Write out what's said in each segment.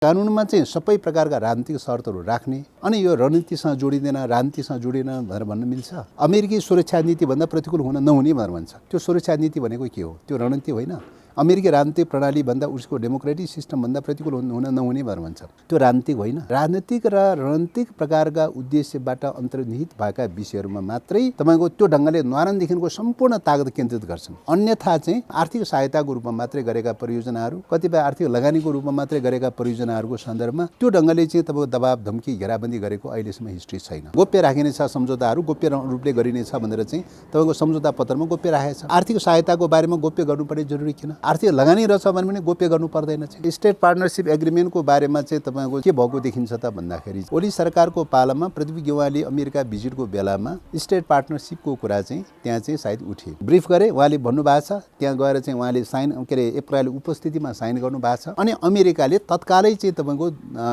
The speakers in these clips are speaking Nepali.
कानुनमा चाहिँ सबै प्रकारका राजनीतिक शर्तहरू राख्ने अनि यो रणनीतिसँग जोडिँदैन, राजनीतिसँग जोडिँदैन भनेर भन्न मिल्छ? अमेरिकी सुरक्षा नीतिभन्दा प्रतिकूल हुन नहुने भनेर भन्छ। त्यो सुरक्षा नीति भनेको के हो? त्यो रणनीति होइन। अमेरिकी राजनीतिक प्रणालीभन्दा उसको डेमोक्रेटिक सिस्टमभन्दा प्रतिकूल हुन नहुने भनेर भन्छ। त्यो राजनीतिक होइन। राजनीतिक र रणनीतिक प्रकारका उद्देश्यबाट अन्तर्निहित भएका विषयहरूमा मात्रै तपाईँको त्यो ढङ्गले न्वारानदेखिको सम्पूर्ण तागत केन्द्रित गर्छन्। अन्यथा चाहिँ आर्थिक सहायताको रूपमा मात्रै गरेका परियोजनाहरू, कतिपय आर्थिक लगानीको रूपमा मात्रै गरेका परियोजनाहरूको सन्दर्भमा त्यो ढङ्गले चाहिँ तपाईँको दबाब धम्की घेराबन्दी गरेको अहिलेसम्म हिस्ट्री छैन। गोप्य राखिनेछ सम्झौताहरू, गोप्य रूपले गरिनेछ भनेर चाहिँ तपाईँको सम्झौता पत्रमा गोप्य राखेको छ। आर्थिक सहायताको बारेमा गोप्य गर्नुपर्ने जरुरी किन? आर्थिक लगानी रहेछ भने पनि गोप्य गर्नु पर्दैन। स्टेट पार्टनरसिप एग्रिमेन्टको बारेमा चाहिँ तपाईँको के भएको देखिन्छ त भन्दाखेरि ओली सरकारको पालामा पृथ्वी गेवाली अमेरिका भिजिटको बेलामा स्टेट पार्टनरसिपको कुरा चाहिँ त्यहाँ चाहिँ सायद उठे, ब्रिफ गरे, उहाँले भन्नुभएको छ। त्यहाँ गएर चाहिँ उहाँले साइन एप्रिल उपस्थितिमा साइन गर्नुभएको छ। अनि अमेरिकाले तत्कालै चाहिँ तपाईँको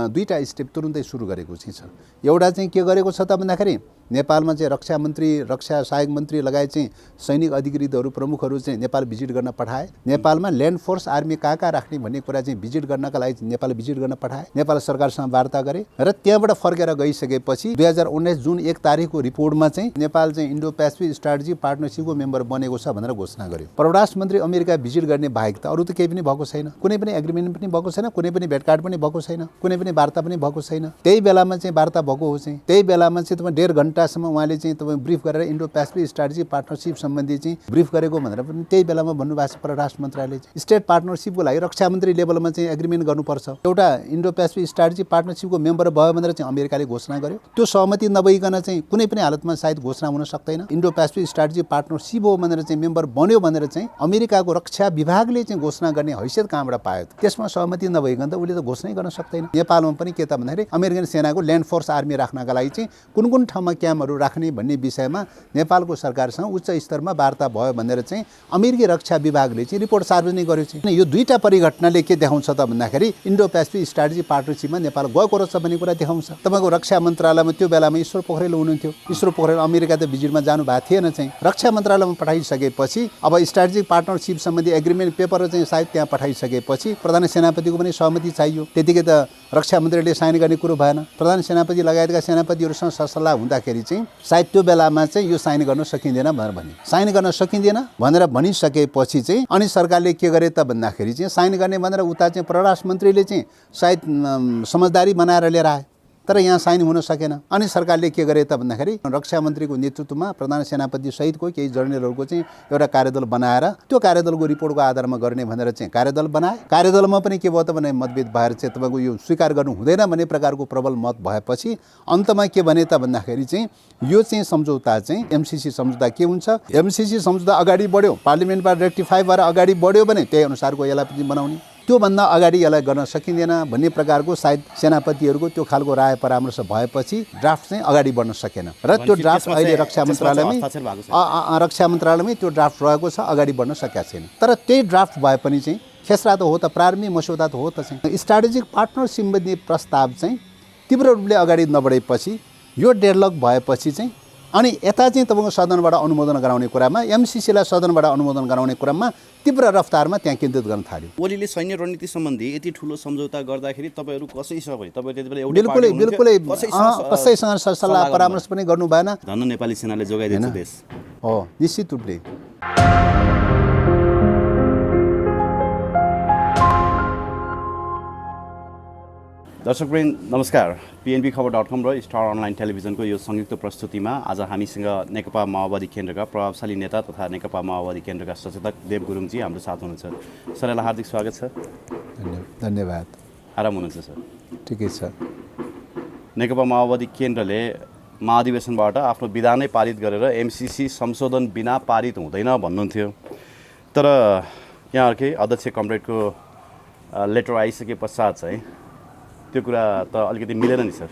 दुईटा स्टेप तुरुन्तै सुरु गरेको चाहिँ छ। एउटा चाहिँ के गरेको छ त भन्दाखेरि नेपालमा चाहिँ रक्षा मन्त्री, रक्षा सहायक मन्त्री लगायत चाहिँ सैनिक अधिकृतहरू प्रमुखहरू चाहिँ नेपाल भिजिट गर्न पठाए। नेपालमा ल्यान्ड फोर्स आर्मी कहाँ राख्ने भन्ने कुरा चाहिँ भिजिट गर्नका लागि नेपाल भिजिट गर्न पठाए। नेपाल सरकारसँग वार्ता गरे र त्यहाँबाट फर्केर गइसकेपछि 2019 जुन 1 तारिकको रिपोर्टमा चाहिँ नेपाल चाहिँ इन्डो पेसिफिक स्ट्राटेजी पार्टनरसिपको मेम्बर बनेको छ भनेर घोषणा गर्यो। परराष्ट्र मन्त्री अमेरिका भिजिट गर्ने बाहेक त अरू त केही पनि भएको छैन। कुनै पनि एग्रिमेन्ट पनि भएको छैन, कुनै पनि भेटघाट पनि भएको छैन, कुनै पनि वार्ता पनि भएको छैन। त्यही बेलामा चाहिँ वार्ता भएको हो चाहिँ त्यही बेलामा चाहिँ तपाईँ 1.5 घण्टासम्म उहाँले चाहिँ तपाईँ ब्रिफ गरेर इन्डो पेसिफिक स्ट्राटेजी पार्टनरसिप सम्बन्धी चाहिँ ब्रिफ गरेको भनेर पनि त्यही बेलामा भन्नुभएको छ परराष्ट्र मन्त्रालयले। स्टेट पार्टनरसिपको लागि रक्षा मन्त्री लेभलमा चाहिँ एग्रिमेन्ट गर्नुपर्छ। एउटा इन्डो पेसिफिक स्ट्राटेजी पार्टनरसिपको मेम्बर भयो भनेर चाहिँ अमेरिकाले घोषणा गर्यो। त्यो सहमति नभइकन चाहिँ कुनै पनि हालतमा सायद घोषणा हुन सक्दैन। इन्डो पेसिफिक स्ट्राटेजी पार्टनरसिप हो भनेर चाहिँ मेम्बर बन्यो भनेर चाहिँ अमेरिकाको रक्षा विभागले चाहिँ घोषणा गर्ने हैसियत कहाँबाट पायो? त्यसमा सहमति नभइकन त उसले त घोषणै गर्न सक्दैन। नेपालमा पनि के त भन्दाखेरि अमेरिकन सेनाको ल्यान्ड फोर्स आर्मी राख्नका लागि चाहिँ कुन ठाउँमा क्याम्पहरू राख्ने भन्ने विषयमा नेपालको सरकारसँग उच्च स्तरमा वार्ता भयो भनेर चाहिँ अमेरिकी रक्षा विभागले चाहिँ रिपोर्ट सार्वजनिक गर्यो चाहिँ। यो दुईटा परिघटनाले के देखाउँछ त भन्दाखेरि इन्डो पेसिफिक स्ट्राटेजी पार्टनरसिपमा नेपाल गएको रहेछ भन्ने कुरा देखाउँछ। तपाईँको रक्षा मन्त्रालयमा त्यो बेलामा ईश्वर पोखरेल हुनुहुन्थ्यो। ईश्वर पोखरेल अमेरिका त भिजिटमा जानु भएको थिएन चाहिँ। रक्षा मन्त्रालयमा पठाइसकेपछि अब स्ट्राटेजिक पार्टनरसिप सम्बन्धी एग्रिमेन्ट पेपर चाहिँ सायद त्यहाँ पठाइसकेपछि प्रधान सेनापतिको पनि सहमति चाहियो। त्यतिकै त रक्षा मन्त्रीले साइन गर्ने कुरो भएन। प्रधान सेनापति लगायतका सेनापतिहरूसँग सरसल्लाह हुँदाखेरि चाहिँ सायद त्यो बेलामा चाहिँ यो साइन गर्न सकिँदैन भनेर भन्यो। साइन गर्न सकिँदैन भनेर भनिसकेपछि चाहिँ अनि सरकारले के गरे त भन्दाखेरि चाहिँ साइन गर्ने भनेर उता चाहिँ परराष्ट्र मन्त्रीले चाहिँ सायद समझदारी बनाएर लिएर आए, तर यहाँ साइन हुन सकेन। अनि सरकारले के गरे त भन्दाखेरि रक्षा मन्त्रीको नेतृत्वमा प्रधान सेनापति सहितको केही जर्नलहरूको चाहिँ एउटा कार्यदल बनाएर त्यो कार्यदलको रिपोर्टको आधारमा गर्ने भनेर चाहिँ कार्यदल बनाए। कार्यदलमा पनि के भयो त भने मतभेद भएर चाहिँ तपाईँको यो स्वीकार गर्नु हुँदैन भन्ने प्रकारको प्रबल मत भएपछि अन्तमा के भने त भन्दाखेरि चाहिँ यो चाहिँ सम्झौता चाहिँ एमसिसी सम्झौता के हुन्छ? एमसिसी सम्झौता अगाडि बढ्यो, पार्लिमेन्टबाट रेक्टिफाई भएर अगाडि बढ्यो भने त्यही अनुसारको यसलाई पनि बनाउने। त्योभन्दा अगाडि यसलाई गर्न सकिँदैन भन्ने प्रकारको सायद सेनापतिहरूको त्यो खालको राय परामर्श भएपछि ड्राफ्ट चाहिँ अगाडि बढ्न सकेन र त्यो ड्राफ्ट अहिले रक्षा मन्त्रालयमै त्यो ड्राफ्ट रहेको छ, अगाडि बढ्न सकेका छैन। तर त्यही ड्राफ्ट भए पनि चाहिँ खेसरा त हो त, प्रारम्भिक मस्यौदा त हो त चाहिँ स्ट्राटेजिक पार्टनरसिप सम्बन्धी प्रस्ताव चाहिँ तीव्र रूपले अगाडि नबढेपछि यो डेडलक भएपछि चाहिँ अनि यता चाहिँ तपाईँको सदनबाट अनुमोदन गराउने कुरामा एमसिसीलाई सदनबाट अनुमोदन गराउने क्रममा तीव्र रफ्तारमा त्यहाँ केन्द्रित गर्न थाल्यो। ओलीले सैन्य रणनीति सम्बन्धी यति ठुलो सम्झौता गर्दाखेरि तपाईँहरू कसैसँग पनि तपाईँ त्यति बेला बिल्कुलै कसैसँग सरसल्लाह परामर्श पनि गर्नु भएन। धन्न नेपाली सेनाले जोगाइदिन्छ देश हो, निश्चित रूपले। दर्शकवृन्द नमस्कार। PNBखबर.com र स्टार अनलाइन टेलिभिजनको यो संयुक्त प्रस्तुतिमा आज हामीसँग नेकपा माओवादी केन्द्रका प्रभावशाली नेता तथा नेकपा माओवादी केन्द्रका सचेतक देव गुरुङजी हाम्रो साथ हुनुहुन्छ। सरलाई हार्दिक स्वागत छ। धन्यवाद। आराम हुनुहुन्छ सर? ठिकै छ। नेकपा माओवादी केन्द्रले महाधिवेशनबाट आफ्नो विधानै पारित गरेर एमसिसी संशोधन बिना पारित हुँदैन भन्नुहुन्थ्यो, तर यहाँहरूकै अध्यक्ष कमरेडको लेटर आइसके पश्चात चाहिँ त्यो कुरा त अलिकति मिलेन नि सर?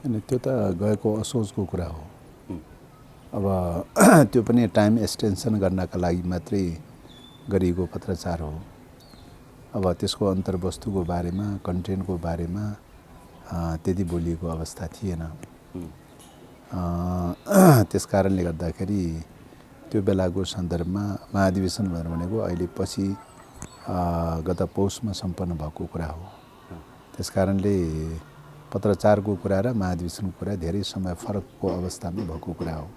अनि त्यो त गएको असोजको कुरा हो। अब त्यो पनि टाइम एक्सटेन्सन गर्नका लागि मात्रै गरिएको पत्रचार हो। अब त्यसको अन्तर्वस्तुको बारेमा, कन्टेन्टको बारेमा त्यति बोलिएको अवस्था थिएन। त्यस कारणले गर्दाखेरि त्यो बेलाको सन्दर्भमा महाधिवेशन भनेको अहिले पछि गत पौषमा सम्पन्न भएको कुरा हो। त्यसकारणले पत्रचारको कुरा र महाधिवेशनको कुरा धेरै समय फरकको अवस्थामा भएको कुरा हो।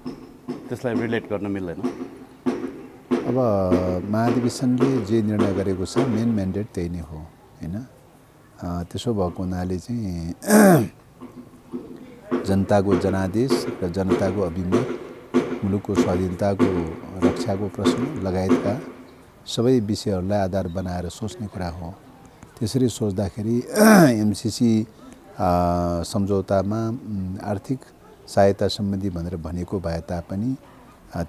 त्यसलाई रिलेट गर्न मिल्दैन। अब महाधिवेशनले जे निर्णय गरेको छ मेन म्यान्डेट त्यही नै हो हैन। त्यसो भएको हुनाले चाहिँ जनताको जनादेश र जनताको अभिमत, मुलुकको स्वाधीनताको रक्षाको प्रश्न लगायतका सबै विषयहरूलाई आधार बनाएर सोच्ने कुरा हो। त्यसरी सोच्दाखेरि एमसीसी सम्झौतामा आर्थिक सहायता सम्बन्धी भनेर भनेको भए तापनि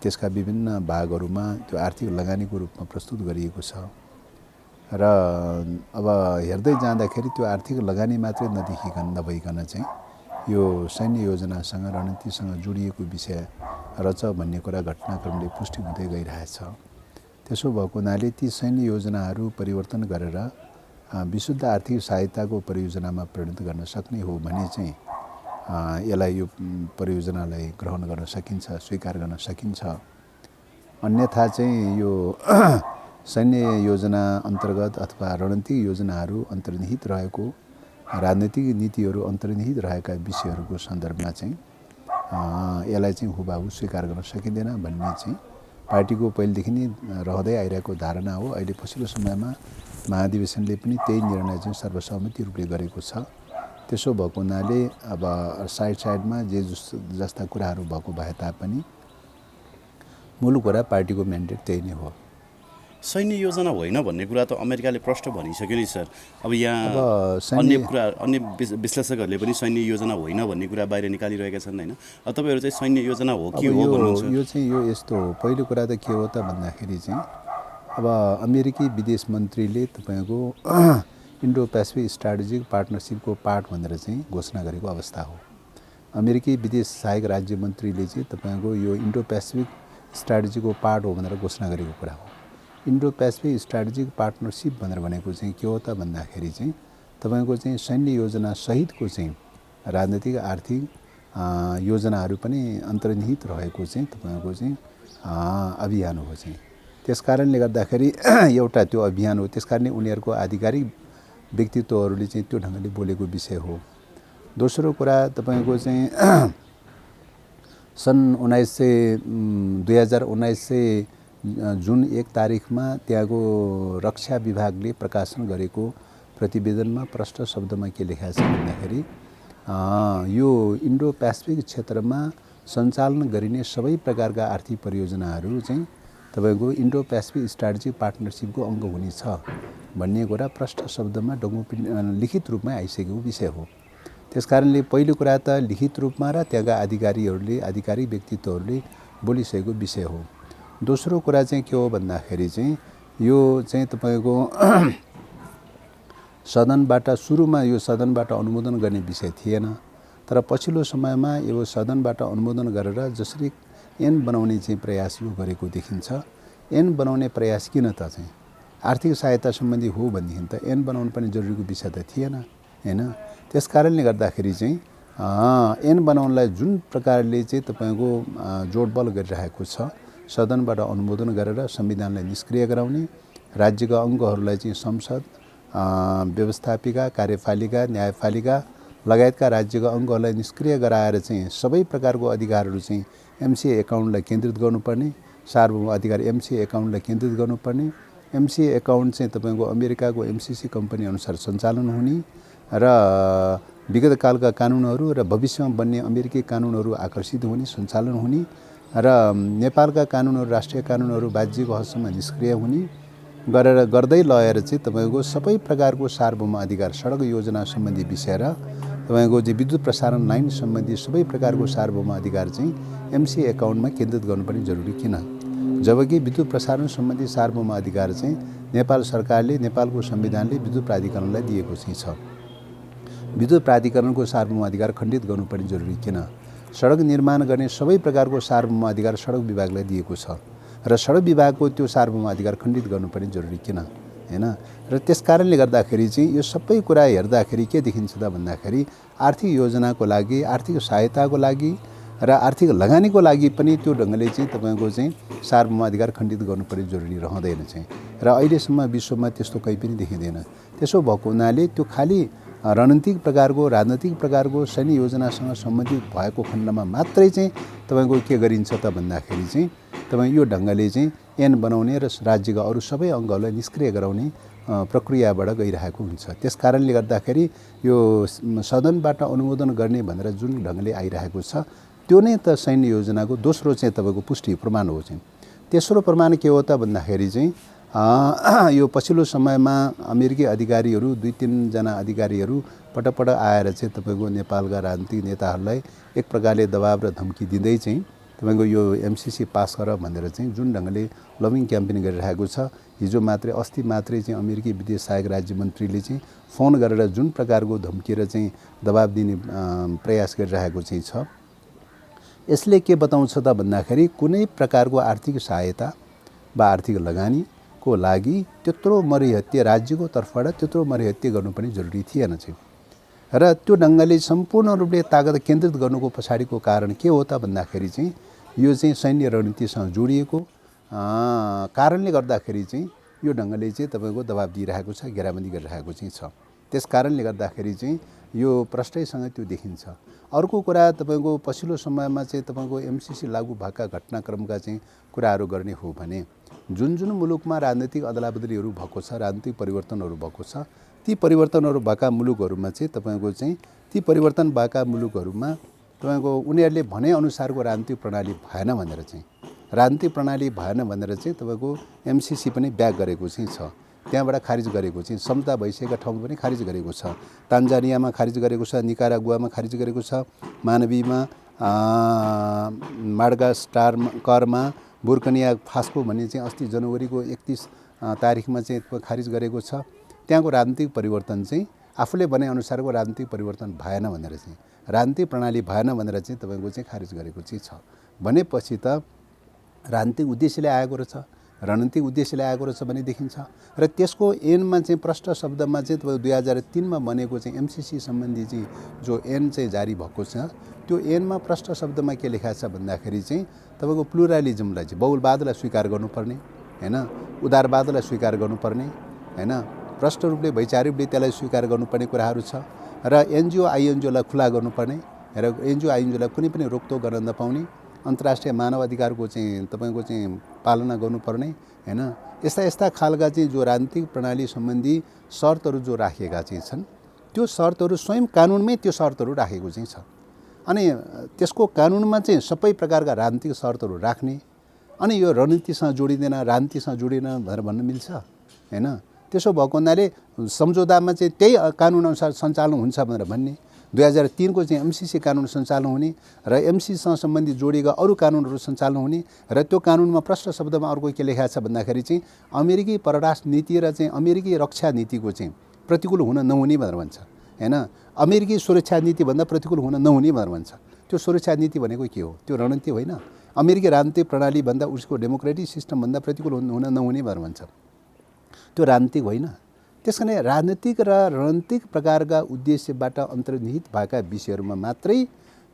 त्यसका विभिन्न भागहरूमा त्यो आर्थिक लगानीको रूपमा प्रस्तुत गरिएको छ र अब हेर्दै जाँदाखेरि त्यो आर्थिक लगानी मात्रै नभइकन चाहिँ यो सैन्य योजनासँग रणनीतिसँग जोडिएको विषय रहेछ भन्ने कुरा घटनाक्रमले पुष्टि हुँदै गइरहेछ। त्यसो भएको हुनाले ती सैन्य योजनाहरू परिवर्तन गरेर विशुद्ध आर्थिक सहायताको परियोजनामा परिणत गर्न सक्ने हो भने चाहिँ यसलाई यो परियोजनालाई ग्रहण गर्न सकिन्छ, स्वीकार गर्न सकिन्छ। अन्यथा चाहिँ यो सैन्य योजना अन्तर्गत अथवा रणनीतिक योजनाहरू अन्तर्निहित रहेको राजनीतिक नीतिहरू अन्तर्निहित रहेका विषयहरूको सन्दर्भमा चाहिँ यसलाई चाहिँ हुबहु स्वीकार गर्न सकिँदैन भन्ने चाहिँ पार्टीको पहिलेदेखि नै रहँदै आइरहेको धारणा हो। अहिले पछिल्लो समयमा महाधिवेशनले पनि त्यही निर्णय चाहिँ सर्वसम्मति रूपले गरेको छ। त्यसो भएको हुनाले अब साइडमा जस्ता कुराहरू भएको भए तापनि मूल कुरा पार्टीको म्यान्डेट त्यही नै हो। सैन्य योजना होइन भन्ने कुरा त अमेरिकाले प्रष्ट भनिसक्यो नि सर। अब यहाँ अन्य विश्लेषकहरूले पनि सैन्य योजना होइन भन्ने कुरा बाहिर निकालिरहेका छन् होइन। अब तपाईँहरू चाहिँ सैन्य योजना हो कि हो भन्नुहुन्छ? यो चाहिँ यो यस्तो हो। पहिलो कुरा त के हो त भन्दाखेरि चाहिँ अब अमेरिकी विदेश मन्त्रीले तपाईँको इन्डो पेसिफिक स्ट्राटेजिक पार्टनरसिपको पार्ट भनेर चाहिँ घोषणा गरेको अवस्था हो। अमेरिकी विदेश सहायक राज्य मन्त्रीले चाहिँ तपाईँको यो इन्डो पेसिफिक स्ट्राटेजीको पार्ट हो भनेर घोषणा गरेको कुरा हो। इन्डो पेसिफिक स्ट्राटेजिक पार्टनरसिप भनेर भनेको चाहिँ के हो त भन्दाखेरि चाहिँ तपाईँको चाहिँ सैन्य योजना सहितको चाहिँ राजनीतिक आर्थिक योजनाहरू पनि अन्तर्निहित रहेको चाहिँ तपाईँको चाहिँ अभियान हो चाहिँ। त्यसकारणले गर्दाखेरि एउटा त्यो अभियान हो। त्यसकारणले उनीहरूको आधिकारिक व्यक्तित्वहरूले चाहिँ त्यो ढङ्गले बोलेको विषय हो। दोस्रो कुरा तपाईँको चाहिँ सन् 2019 जुन 1 तारिखमा त्यहाँको रक्षा विभागले प्रकाशन गरेको प्रतिवेदनमा प्रष्ट शब्दमा के लेखाएको छ भन्दाखेरि यो इन्डो पेसिफिक क्षेत्रमा सञ्चालन गरिने सबै प्रकारका आर्थिक परियोजनाहरू चाहिँ तपाईँको इन्डो पेसिफिक स्ट्राटेजिक पार्टनरसिपको अङ्ग हुनेछ भन्ने कुरा प्रष्ट शब्दमा लिखित रूपमा आइसकेको विषय हो। त्यसकारणले पहिलो कुरा त लिखित रूपमा र त्यहाँका आधिकारिक व्यक्तित्वहरूले बोलिसकेको विषय हो। दोस्रो कुरा चाहिँ के हो भन्दाखेरि चाहिँ यो चाहिँ तपाईँको सुरुमा यो सदनबाट अनुमोदन गर्ने विषय थिएन। तर पछिल्लो समयमा यो सदनबाट अनुमोदन गरेर जसरी ऐन बनाउने चाहिँ प्रयास यो गरेको देखिन्छ। ऐन बनाउने प्रयास किन त चाहिँ आर्थिक सहायता सम्बन्धी हो भनेदेखि त ऐन बनाउनु पनि जरुरीको विषय त थिएन हैन। त्यसकारणले गर्दाखेरि चाहिँ ऐन बनाउनलाई जुन प्रकारले चाहिँ तपाईँको जोडबल गरिरहेको छ, सदनबाट अनुमोदन गरेर संविधानलाई निष्क्रिय गराउने, राज्यका अङ्गहरूलाई चाहिँ संसद, व्यवस्थापिका, कार्यपालिका, न्यायपालिका लगायतका राज्यका अङ्गहरूलाई निष्क्रिय गराएर चाहिँ सबै प्रकारको अधिकारहरू चाहिँ एमसिए एकाउन्टलाई केन्द्रित गर्नुपर्ने, सार्वभौम अधिकार एमसिए एकाउन्टलाई केन्द्रित गर्नुपर्ने, एमसिए एकाउन्ट चाहिँ तपाईँको अमेरिकाको एमसिसी कम्पनी अनुसार सञ्चालन हुने र विगत कालका कानुनहरू र भविष्यमा बन्ने अमेरिकी कानुनहरू आकर्षित हुने, सञ्चालन हुने र नेपालका कानुनहरू, राष्ट्रिय कानुनहरू बाज्यको हदसम्म निष्क्रिय हुने गर्दै लगेर चाहिँ तपाईँको सबै प्रकारको सार्वभौम अधिकार, सडक योजना सम्बन्धी विषय र तपाईँको चाहिँ विद्युत प्रसारण लाइन सम्बन्धी सबै प्रकारको सार्वभौम अधिकार चाहिँ एमसिए एकाउन्टमा केन्द्रित गर्नुपर्ने जरुरी किन? जबकि विद्युत प्रसारण सम्बन्धी सार्वभौम अधिकार चाहिँ नेपाल सरकारले, नेपालको संविधानले विद्युत प्राधिकरणलाई दिएको चाहिँ छ। विद्युत प्राधिकरणको सार्वभौम अधिकार खण्डित गर्नुपर्ने जरुरी किन? सडक निर्माण गर्ने सबै प्रकारको सार्वभौम अधिकार सडक विभागलाई दिएको छ र सडक विभागको त्यो सार्वभौम अधिकार खण्डित गर्नुपर्ने जरुरी किन हैन? र त्यसकारणले गर्दाखेरि चाहिँ यो सबै कुरा हेर्दाखेरि के देखिन्छ त भन्दाखेरि आर्थिक योजनाको लागि, आर्थिक सहायताको लागि र आर्थिक लगानीको लागि पनि त्यो ढङ्गले चाहिँ तपाईँको चाहिँ सार्वभौमाधिकार खण्डित गर्नुपर्ने जरुरी रहँदैन चाहिँ। र अहिलेसम्म विश्वमा त्यस्तो कहीँ पनि देखिँदैन। त्यसो भएको हुनाले त्यो खालि रणनीतिक प्रकारको राजनैतिक प्रकारको सैन्य योजनासँग सम्बन्धित भएको खण्डमा मात्रै चाहिँ तपाईँको के गरिन्छ त भन्दाखेरि चाहिँ तपाईँ यो ढङ्गले चाहिँ ऐन बनाउने र राज्यका अरू सबै अङ्गहरूलाई निष्क्रिय गराउने प्रक्रियाबाट गइरहेको हुन्छ। त्यस कारणले गर्दाखेरि यो सदनबाट अनुमोदन गर्ने भनेर जुन ढङ्गले आइरहेको छ त्यो नै त सैन्य योजनाको दोस्रो चाहिँ तपाईँको पुष्टि प्रमाण हो चाहिँ। तेस्रो प्रमाण के हो त भन्दाखेरि चाहिँ यो पछिल्लो समयमा अमेरिकी अधिकारीहरू 2-3 जना अधिकारीहरू पटक आएर चाहिँ तपाईँको नेपालका राजनीतिक नेताहरूलाई एक प्रकारले दबाब र धम्की दिँदै चाहिँ तपाईँको यो एमसिसी पास गर भनेर चाहिँ जुन ढङ्गले लबिङ क्याम्पेन गरिरहेको छ। हिजो मात्रै अस्ति मात्रै चाहिँ अमेरिकी विदेश सहायक राज्य मन्त्रीले चाहिँ फोन गरेर जुन प्रकारको धम्की र चाहिँ दबाब दिने प्रयास गरिरहेको चाहिँ छ। यसले के बताउँछ त भन्दाखेरि कुनै प्रकारको आर्थिक सहायता वा आर्थिक लगानीको लागि त्यत्रो मरिहत्ते राज्यको तर्फबाट त्यत्रो मरिहत्ते गर्नुपर्ने जरुरी थिएन चाहिँ। र त्यो ढङ्गले सम्पूर्ण रूपले तागत केन्द्रित गर्नुको पछाडिको कारण के हो त भन्दाखेरि चाहिँ यो चाहिँ सैन्य रणनीतिसँग जोडिएको कारणले गर्दाखेरि चाहिँ यो ढङ्गले चाहिँ तपाईँको दबाब दिइरहेको छ, घेराबन्दी गरिरहेको चाहिँ छ। त्यस कारणले गर्दाखेरि चाहिँ यो प्रष्टैसँग त्यो देखिन्छ। अर्को कुरा तपाईँको पछिल्लो समयमा चाहिँ तपाईँको एमसिसी लागू भएका घटनाक्रमका चाहिँ कुराहरू गर्ने हो भने जुन मुलुकमा राजनैतिक अदलाबदलीहरू भएको छ, राजनीतिक परिवर्तनहरू भएको छ, ती परिवर्तनहरू भएका मुलुकहरूमा चाहिँ तपाईँको चाहिँ ती परिवर्तन भएका मुलुकहरूमा तपाईँको उनीहरूले भनेअनुसारको राजनीतिक प्रणाली भएन भनेर चाहिँ तपाईँको एमसिसी पनि ब्याक गरेको चाहिँ छ। त्यहाँबाट खारिज गरेको चाहिँ समता भइसकेका ठाउँमा पनि खारिज गरेको छ। तान्जानियामा खारिज गरेको छ, निकारागुवामा खारिज गरेको छ, मानवीमा, माडागास्करमा, बुर्किना फासो भन्ने चाहिँ अस्ति जनवरीको 31 तारिखमा चाहिँ खारिज गरेको छ। त्यहाँको राजनीतिक परिवर्तन चाहिँ आफूले भनेअनुसारको राजनीतिक परिवर्तन भएन भनेर चाहिँ राजनीतिक प्रणाली भएन भनेर चाहिँ तपाईँको चाहिँ खारिज गरेको चाहिँ छ। भनेपछि त राजनीतिक उद्देश्यले आएको रहेछ, रणनीतिक उद्देश्यले आएको रहेछ भन्ने देखिन्छ। र त्यसको ऐनमा चाहिँ प्रष्ट शब्दमा चाहिँ तपाईँको 2003मा बनेको चाहिँ एमसिसी सम्बन्धी चाहिँ जो ऐन चाहिँ जारी भएको छ त्यो ऐनमा प्रष्ट शब्दमा के लेखा छ भन्दाखेरि चाहिँ तपाईँको प्लुरालिजमलाई चाहिँ बहुलवादलाई स्वीकार गर्नुपर्ने हैन, उदारवादलाई स्वीकार गर्नुपर्ने हैन, प्रष्ट रूपले वैचारिक रूपले त्यसलाई स्वीकार गर्नुपर्ने कुराहरू छ। र एनजिओ आइएनजिओलाई खुला गर्नुपर्ने र एनजिओ आइएनजिओलाई कुनै पनि रोकटोक गर्न नपाउने, अन्तर्राष्ट्रिय मानव अधिकारको चाहिँ तपाईँको चाहिँ पालना गर्नुपर्ने हैन, यस्ता खालका चाहिँ जो राजनीतिक प्रणाली सम्बन्धी शर्तहरू जो राखिएका चाहिँ छन् त्यो शर्तहरू स्वयं कानुनमै त्यो शर्तहरू राखेको चाहिँ छ। अनि त्यसको कानुनमा चाहिँ सबै प्रकारका राजनीतिक शर्तहरू राख्ने अनि यो रणनीतिसँग जोडिँदैन, राजनीतिसँग जोडिँदैन भनेर भन्न मिल्छ हैन। त्यसो भएको हुनाले सम्झौतामा चाहिँ त्यही कानुनअनुसार सञ्चालन हुन्छ भनेर भन्ने, 2003को चाहिँ एमसिसी कानुन सञ्चालन हुने र एमसिसीसँग सम्बन्धित जोडिएका अरू कानुनहरू सञ्चालन हुने र त्यो कानुनमा प्रष्ट शब्दमा अर्को के लेखा छ भन्दाखेरि चाहिँ अमेरिकी परराष्ट्र नीति र चाहिँ अमेरिकी रक्षा नीतिको चाहिँ प्रतिकूल हुन नहुने भनेर भन्छ हैन। अमेरिकी सुरक्षा नीतिभन्दा प्रतिकूल हुन नहुने भनेर भन्छ। त्यो सुरक्षा नीति भनेको के हो? त्यो रणनीति होइन। अमेरिकी राजनीतिक प्रणालीभन्दा उसको डेमोक्रेटिक सिस्टमभन्दा प्रतिकूल हुन नहुने भनेर भन्छ। त्यो राजनीतिक होइन। त्यसकारण राजनीतिक र रणनीतिक प्रकारका उद्देश्यबाट अन्तर्निहित भएका विषयहरूमा मात्रै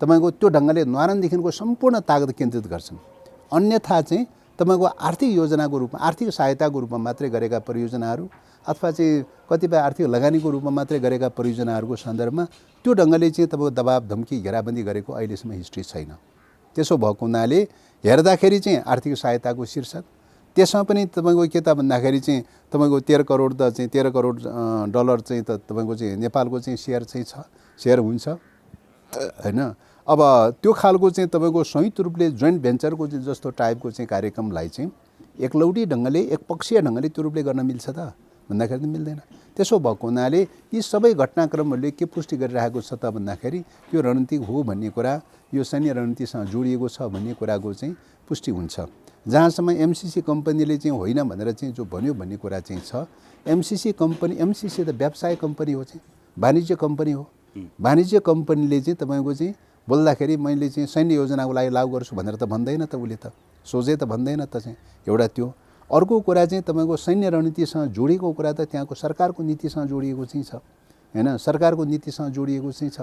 तपाईँको त्यो ढङ्गले न्वारानदेखिको सम्पूर्ण तागत केन्द्रित गर्छन्। अन्यथा चाहिँ तपाईँको आर्थिक योजनाको रूपमा, आर्थिक सहायताको रूपमा मात्रै गरेका परियोजनाहरू अथवा चाहिँ कतिपय आर्थिक लगानीको रूपमा मात्रै गरेका परियोजनाहरूको सन्दर्भमा त्यो ढङ्गले चाहिँ तपाईँको दबाब धम्की घेराबन्दी गरेको अहिलेसम्म हिस्ट्री छैन। त्यसो भएको हुनाले हेर्दाखेरि चाहिँ आर्थिक सहायताको शीर्षक त्यसमा पनि तपाईँको के त भन्दाखेरि चाहिँ तपाईँको 13 करोड त चाहिँ 13 करोड डलर चाहिँ त तपाईँको चाहिँ नेपालको चाहिँ सेयर चाहिँ छ, सेयर हुन्छ हैन। अब त्यो खालको चाहिँ तपाईँको संयुक्त रूपले जोइन्ट भेन्चरको चाहिँ जस्तो टाइपको चाहिँ कार्यक्रमलाई चाहिँ एकलौटी ढङ्गले एकपक्षीय ढङ्गले त्यो रूपले गर्न मिल्छ त भन्दाखेरि त मिल्दैन। त्यसो भएको हुनाले यी सबै घटनाक्रमहरूले के पुष्टि गरिरहेको छ त भन्दाखेरि यो रणनीतिक हो भन्ने कुरा, यो सैन्य रणनीतिसँग जोडिएको छ भन्ने कुराको चाहिँ पुष्टि हुन्छ। जहाँसम्म एमसिसी कम्पनीले चाहिँ होइन भनेर चाहिँ जो भन्यो भन्ने कुरा चाहिँ छ, एमसिसी त व्यवसाय कम्पनी हो, चाहिँ वाणिज्य कम्पनी हो। वाणिज्य कम्पनीले चाहिँ तपाईँको चाहिँ बोल्दाखेरि मैले चाहिँ सैन्य योजनाको लागि लागू गर्छु भनेर त भन्दैन त, उसले त सोझै त भन्दैन त चाहिँ एउटा त्यो। अर्को कुरा चाहिँ तपाईँको सैन्य रणनीतिसँग जोडिएको कुरा त त्यहाँको सरकारको नीतिसँग जोडिएको चाहिँ छ हैन, सरकारको नीतिसँग जोडिएको चाहिँ छ।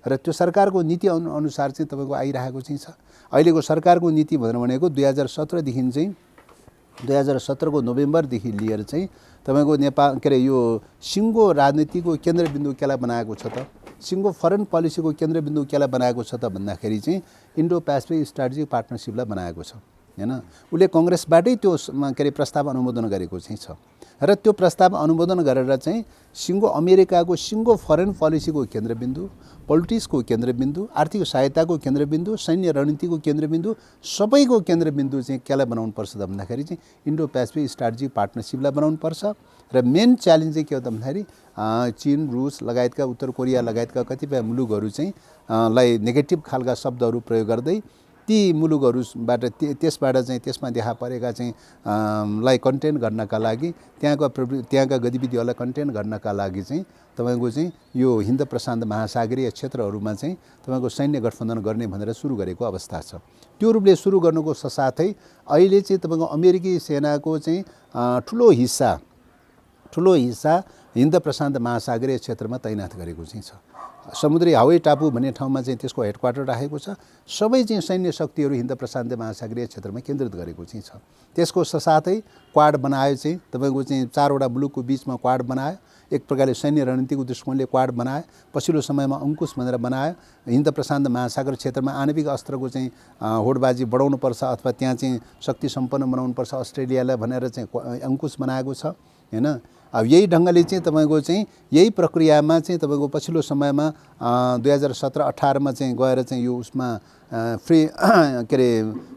र त्यो सरकारको नीति अनुसार चाहिँ तपाईँको आइरहेको चाहिँ छ। अहिलेको सरकारको नीति भनेको 2017 देखि चाहिँ 2017 को नोभेम्बरदेखि लिएर चाहिँ तपाईँको नेपाल के अरे यो सिङ्गो राजनीतिको केन्द्रबिन्दु केलाई बनाएको छ त, सिङ्गो फरेन पोलिसीको केन्द्रबिन्दु केलाई बनाएको छ त भन्दाखेरि चाहिँ इन्डो पेसिफिक स्ट्राटेजिक पार्टनरसिपलाई बनाएको छ हैन। उसले कङ्ग्रेसबाटै त्यो के अरे प्रस्ताव अनुमोदन गरेको चाहिँ छ र त्यो प्रस्ताव अनुमोदन गरेर चाहिँ सिङ्गो अमेरिकाको सिङ्गो फरेन पोलिसीको केन्द्रबिन्दु, पोलिटिक्सको केन्द्रबिन्दु, आर्थिक सहायताको केन्द्रबिन्दु, सैन्य रणनीतिको केन्द्रबिन्दु, सबैको केन्द्रबिन्दु चाहिँ केलाई बनाउनु पर्छ त भन्दाखेरि चाहिँ इन्डो पेसिफिक स्ट्राटेजिक पार्टनरसिपलाई बनाउनु पर्छ। र मेन च्यालेन्ज चाहिँ के हो त भन्दाखेरि चीन, रुस लगायतका, उत्तर कोरिया लगायतका कतिपय मुलुकहरू चाहिँ लाई नेगेटिभ खालका शब्दहरू प्रयोग गर्दै ती मुलुकहरूबाट त्यसबाट चाहिँ त्यसमा देखा परेका चाहिँ लाई कन्टेन गर्नका लागि त्यहाँका गतिविधिहरूलाई कन्टेन गर्नका लागि चाहिँ तपाईँको चाहिँ यो हिन्द प्रशान्त महासागरीय क्षेत्रहरूमा चाहिँ तपाईँको सैन्य गठबन्धन गर्ने भनेर सुरु गरेको अवस्था छ। त्यो रूपले सुरु गर्नुको साथै अहिले चाहिँ तपाईँको अमेरिकी सेनाको चाहिँ ठुलो हिस्सा हिन्द प्रशान्त महासागरीय क्षेत्रमा तैनात गरेको चाहिँ छ। समुद्री हवाई टापु भन्ने ठाउँमा चाहिँ त्यसको हेडक्वार्टर राखेको छ। सबै चाहिँ सैन्य शक्तिहरू हिन्द प्रशान्त महासागरीय क्षेत्रमा केन्द्रित गरेको चाहिँ छ। त्यसको साथै क्वाड बनायो चाहिँ तपाईँको चाहिँ 4वटा मुलुकको बिचमा क्वाड बनायो। एक प्रकारले सैन्य रणनीतिको दृष्टिकोणले क्वाड बनायो। पछिल्लो समयमा अंकुश भनेर बनायो। हिन्द प्रशान्त महासागर क्षेत्रमा आणविक अस्त्रको चाहिँ होडबाजी बढाउनुपर्छ अथवा त्यहाँ चाहिँ शक्ति सम्पन्न बनाउनुपर्छ अस्ट्रेलियालाई भनेर चाहिँ अंकुश बनाएको छ हैन। अब यही ढङ्गले चाहिँ तपाईँको चाहिँ यही प्रक्रियामा चाहिँ तपाईँको पछिल्लो समयमा 2017-18 मा चाहिँ गएर चाहिँ यो उसमा फ्री के अरे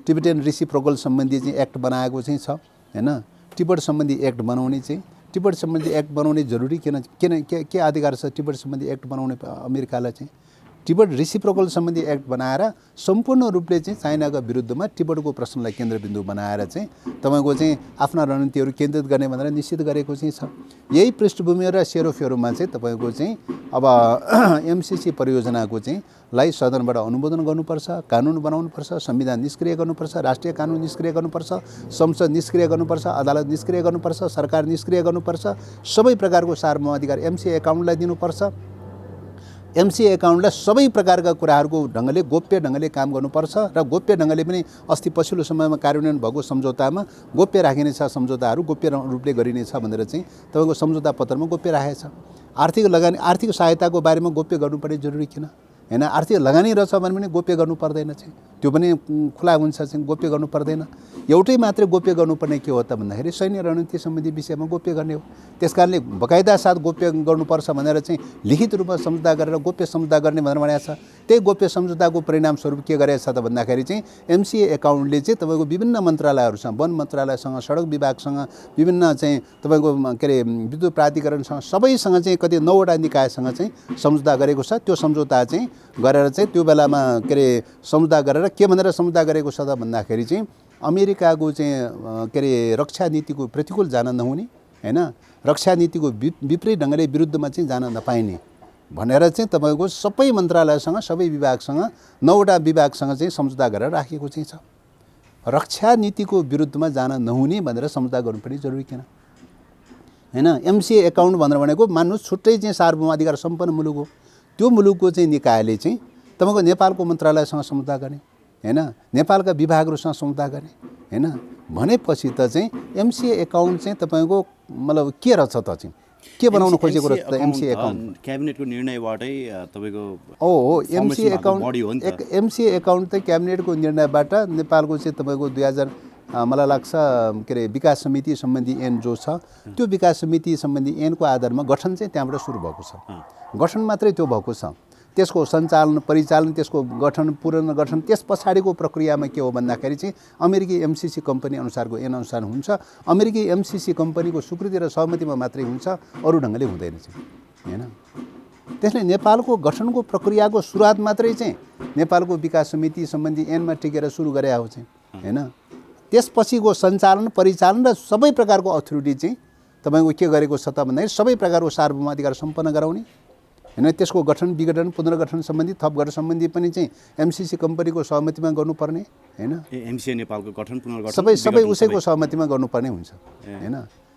टिबेटन रेसिप्रोकल सम्बन्धी चाहिँ एक्ट बनाएको चाहिँ छ हैन। टिबेट सम्बन्धी एक्ट बनाउने चाहिँ टिबेट सम्बन्धी एक्ट बनाउने जरुरी के अधिकार छ टिबेट सम्बन्धी एक्ट बनाउने अमेरिकालाई चाहिँ? टिबेट रेसिप्रोकल सम्बन्धी एक्ट बनाएर सम्पूर्ण रूपले चाहिँ चाइनाका विरुद्धमा टिबेटको प्रश्नलाई केन्द्रबिन्दु बनाएर चाहिँ तपाईँको चाहिँ आफ्ना रणनीतिहरू केन्द्रित गर्ने भनेर निश्चित गरेको चाहिँ छ। यही पृष्ठभूमि र सेरोफेरोमा चाहिँ तपाईँको चाहिँ अब एमसिसी परियोजनाको चाहिँ लाई सदनबाट अनुमोदन गर्नुपर्छ, कानुन बनाउनुपर्छ, संविधान निष्क्रिय गर्नुपर्छ, राष्ट्रिय कानुन निष्क्रिय गर्नुपर्छ, संसद निष्क्रिय गर्नुपर्छ, अदालत निष्क्रिय गर्नुपर्छ, सरकार निष्क्रिय गर्नुपर्छ, सबै प्रकारको सार्वभौम अधिकार एमसी एकाउन्टलाई दिनुपर्छ। एमसी एकाउन्टलाई सबै प्रकारका कुराहरूको ढङ्गले गोप्य ढङ्गले काम गर्नुपर्छ र गोप्य ढङ्गले पनि अस्ति पछिल्लो समयमा कार्यान्वयन भएको सम्झौतामा गोप्य राखिनेछ, सम्झौताहरू गोप्य रूपले गरिनेछ भनेर चाहिँ तपाईँको सम्झौता पत्रमा गोप्य राखेको छ। आर्थिक लगानी, आर्थिक सहायताको बारेमा गोप्य गर्नुपर्ने जरुरी किन हैन? आर्थिक लगानी रहेछ भने पनि गोप्य गर्नु पर्दैन चाहिँ, त्यो पनि खुला हुन्छ चाहिँ, गोप्य गर्नु पर्दैन। एउटै मात्रै गोप्य गर्नुपर्ने के हो त भन्दाखेरि सैन्य रणनीति सम्बन्धी विषयमा गोप्य गर्ने हो। त्यसकारणले बकायदा साथ गोप्य गर्नुपर्छ भनेर चाहिँ लिखित रूपमा सम्झौता गरेर गोप्य सम्झौता गर्ने भनेर भनेको छ। त्यही गोप्य सम्झौताको परिणामस्वरूप के गरेको छ त भन्दाखेरि चाहिँ एमसिए एकाउन्टले चाहिँ तपाईँको विभिन्न मन्त्रालयहरूसँग, वन मन्त्रालयसँग, सडक विभागसँग, विभिन्न चाहिँ तपाईँको के अरे विद्युत प्राधिकरणसँग, सबैसँग चाहिँ कति 9वटा निकायसँग चाहिँ सम्झौता गरेको छ। त्यो सम्झौता चाहिँ गरेर चाहिँ त्यो बेलामा के अरे सम्झौता गरेर के भनेर सम्झौता गरेको छ त भन्दाखेरि चाहिँ अमेरिकाको चाहिँ के अरे रक्षा नीतिको प्रतिकूल जान नहुने हैन, रक्षा नीतिको विपरीत ढङ्गले विरुद्धमा चाहिँ जान नपाइने भनेर चाहिँ तपाईँको सबै मन्त्रालयसँग, सबै विभागसँग, 9वटा विभागसँग चाहिँ सम्झौता गरेर राखेको चाहिँ छ। रक्षा नीतिको विरुद्धमा जान नहुने भनेर सम्झौता गर्नुपर्ने जरुरी किन हैन? एमसिए एकाउन्ट भनेर भनेको मान्नुहोस् छुट्टै चाहिँ सार्वभौम अधिकार सम्पन्न मुलुक हो। त्यो मुलुकको चाहिँ निकायले चाहिँ तपाईँको नेपालको मन्त्रालयसँग सम्झौता गर्ने हैन, नेपालका विभागहरूसँग सम्झौता गर्ने हैन भनेपछि त चाहिँ एमसिए एकाउन्ट चाहिँ तपाईँको मतलब के रहेछ त चाहिँ के बनाउन खोजेको रहेछ त? एमसिए एकाउन्ट क्याबिनेटको निर्णयबाटै तपाईँको हो। एमसिए एकाउन्ट त क्याबिनेटको निर्णयबाट नेपालको चाहिँ तपाईँको 2000 मलाई लाग्छ के अरे विकास समिति सम्बन्धी ऐन जो छ त्यो विकास समिति सम्बन्धी ऐनको आधारमा गठन चाहिँ त्यहाँबाट सुरु भएको छ। गठन मात्रै त्यो भएको छ। त्यसको सञ्चालन, परिचालन, त्यसको गठन, पुनर्गठन, त्यस पछाडिको प्रक्रियामा के हो भन्दाखेरि चाहिँ अमेरिकी एमसिसी कम्पनी अनुसारको ऐन अनुसार हुन्छ। अमेरिकी एमसिसी कम्पनीको स्वीकृति र सहमतिमा मात्रै हुन्छ, अरू ढङ्गले हुँदैन चाहिँ हैन। त्यसले नेपालको गठनको प्रक्रियाको सुरुवात मात्रै चाहिँ नेपालको विकास समिति सम्बन्धी ऐनमा टिकेर सुरु गरे हो चाहिँ हैन। त्यसपछिको सञ्चालन, परिचालन र सबै प्रकारको अथोरिटी चाहिँ तपाईँको के गरेको छ त भन्दाखेरि सबै प्रकारको सार्वभौम अधिकार सम्पन्न गराउने हैन। त्यसको गठन, विघटन, पुनर्गठन सम्बन्धी, थपघट सम्बन्धी पनि चाहिँ एमसिसी कम्पनीको सहमतिमा गर्नुपर्ने हैन। एमसिए नेपालको गठन, पुनर्गठन सबै उसैको सहमतिमा गर्नुपर्ने हुन्छ हैन।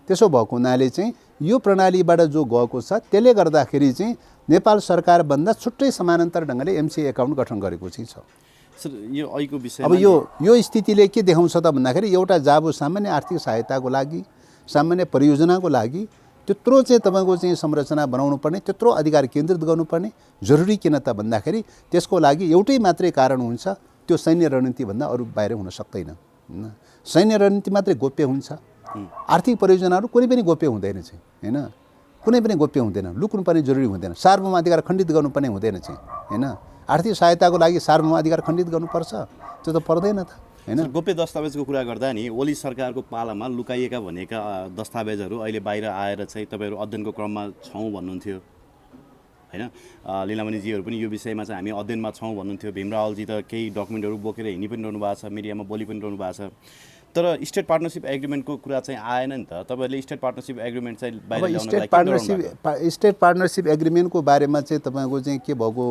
त्यसो भएको हुनाले चाहिँ यो प्रणालीबाट जो गएको छ त्यसले गर्दाखेरि चाहिँ नेपाल सरकारभन्दा छुट्टै समानान्तर ढङ्गले एमसिए एकाउन्ट गठन गरेको चाहिँ छ। सर यो अहिलेको विषय अब यो स्थितिले के देखाउँछ त भन्दाखेरि एउटा जाबो सामान्य आर्थिक सहायताको लागि, सामान्य परियोजनाको लागि त्यत्रो चाहिँ तपाईँको चाहिँ संरचना बनाउनु पर्ने, त्यत्रो अधिकार केन्द्रित गर्नुपर्ने जरुरी किन त भन्दाखेरि त्यसको लागि एउटै मात्रै कारण हुन्छ, त्यो सैन्य रणनीतिभन्दा अरू बाहिर हुन सक्दैन। होइन, सैन्य रणनीति मात्रै गोप्य हुन्छ, आर्थिक परियोजनाहरू कुनै पनि गोप्य हुँदैन चाहिँ। होइन, कुनै पनि गोप्य हुँदैन, लुक्नुपर्ने जरुरी हुँदैन, सार्वभौम अधिकार खण्डित गर्नुपर्ने हुँदैन चाहिँ। होइन, आर्थिक सहायताको लागि सार्वभौम अधिकार खण्डित गर्नुपर्छ, त्यो त पर्दैन त। होइन, गोप्य दस्तावेजको कुरा गर्दा नि ओली सरकारको पालामा लुकाइएका भनेका दस्तावेजहरू अहिले बाहिर आएर चाहिँ तपाईँहरू अध्ययनको क्रममा छौँ भन्नुहुन्थ्यो होइन। लीलामणिजीहरू पनि यो विषयमा चाहिँ हामी अध्ययनमा छौँ भन्नुहुन्थ्यो। भीमरावलजी त केही डकुमेन्टहरू बोकेर हिँडी पनि रहनु भएको छ, मिडियामा बोली पनि रहनु भएको छ। तर स्टेट पार्टनरसिप एग्रिमेन्टको कुरा चाहिँ आएन नि त। तपाईँहरूले स्टेट पार्टनरसिप एग्रिमेन्ट चाहिँ बाहिर ल्याउनलाई स्टेट पार्टनरसिप एग्रिमेन्टको बारेमा चाहिँ तपाईँको चाहिँ के भएको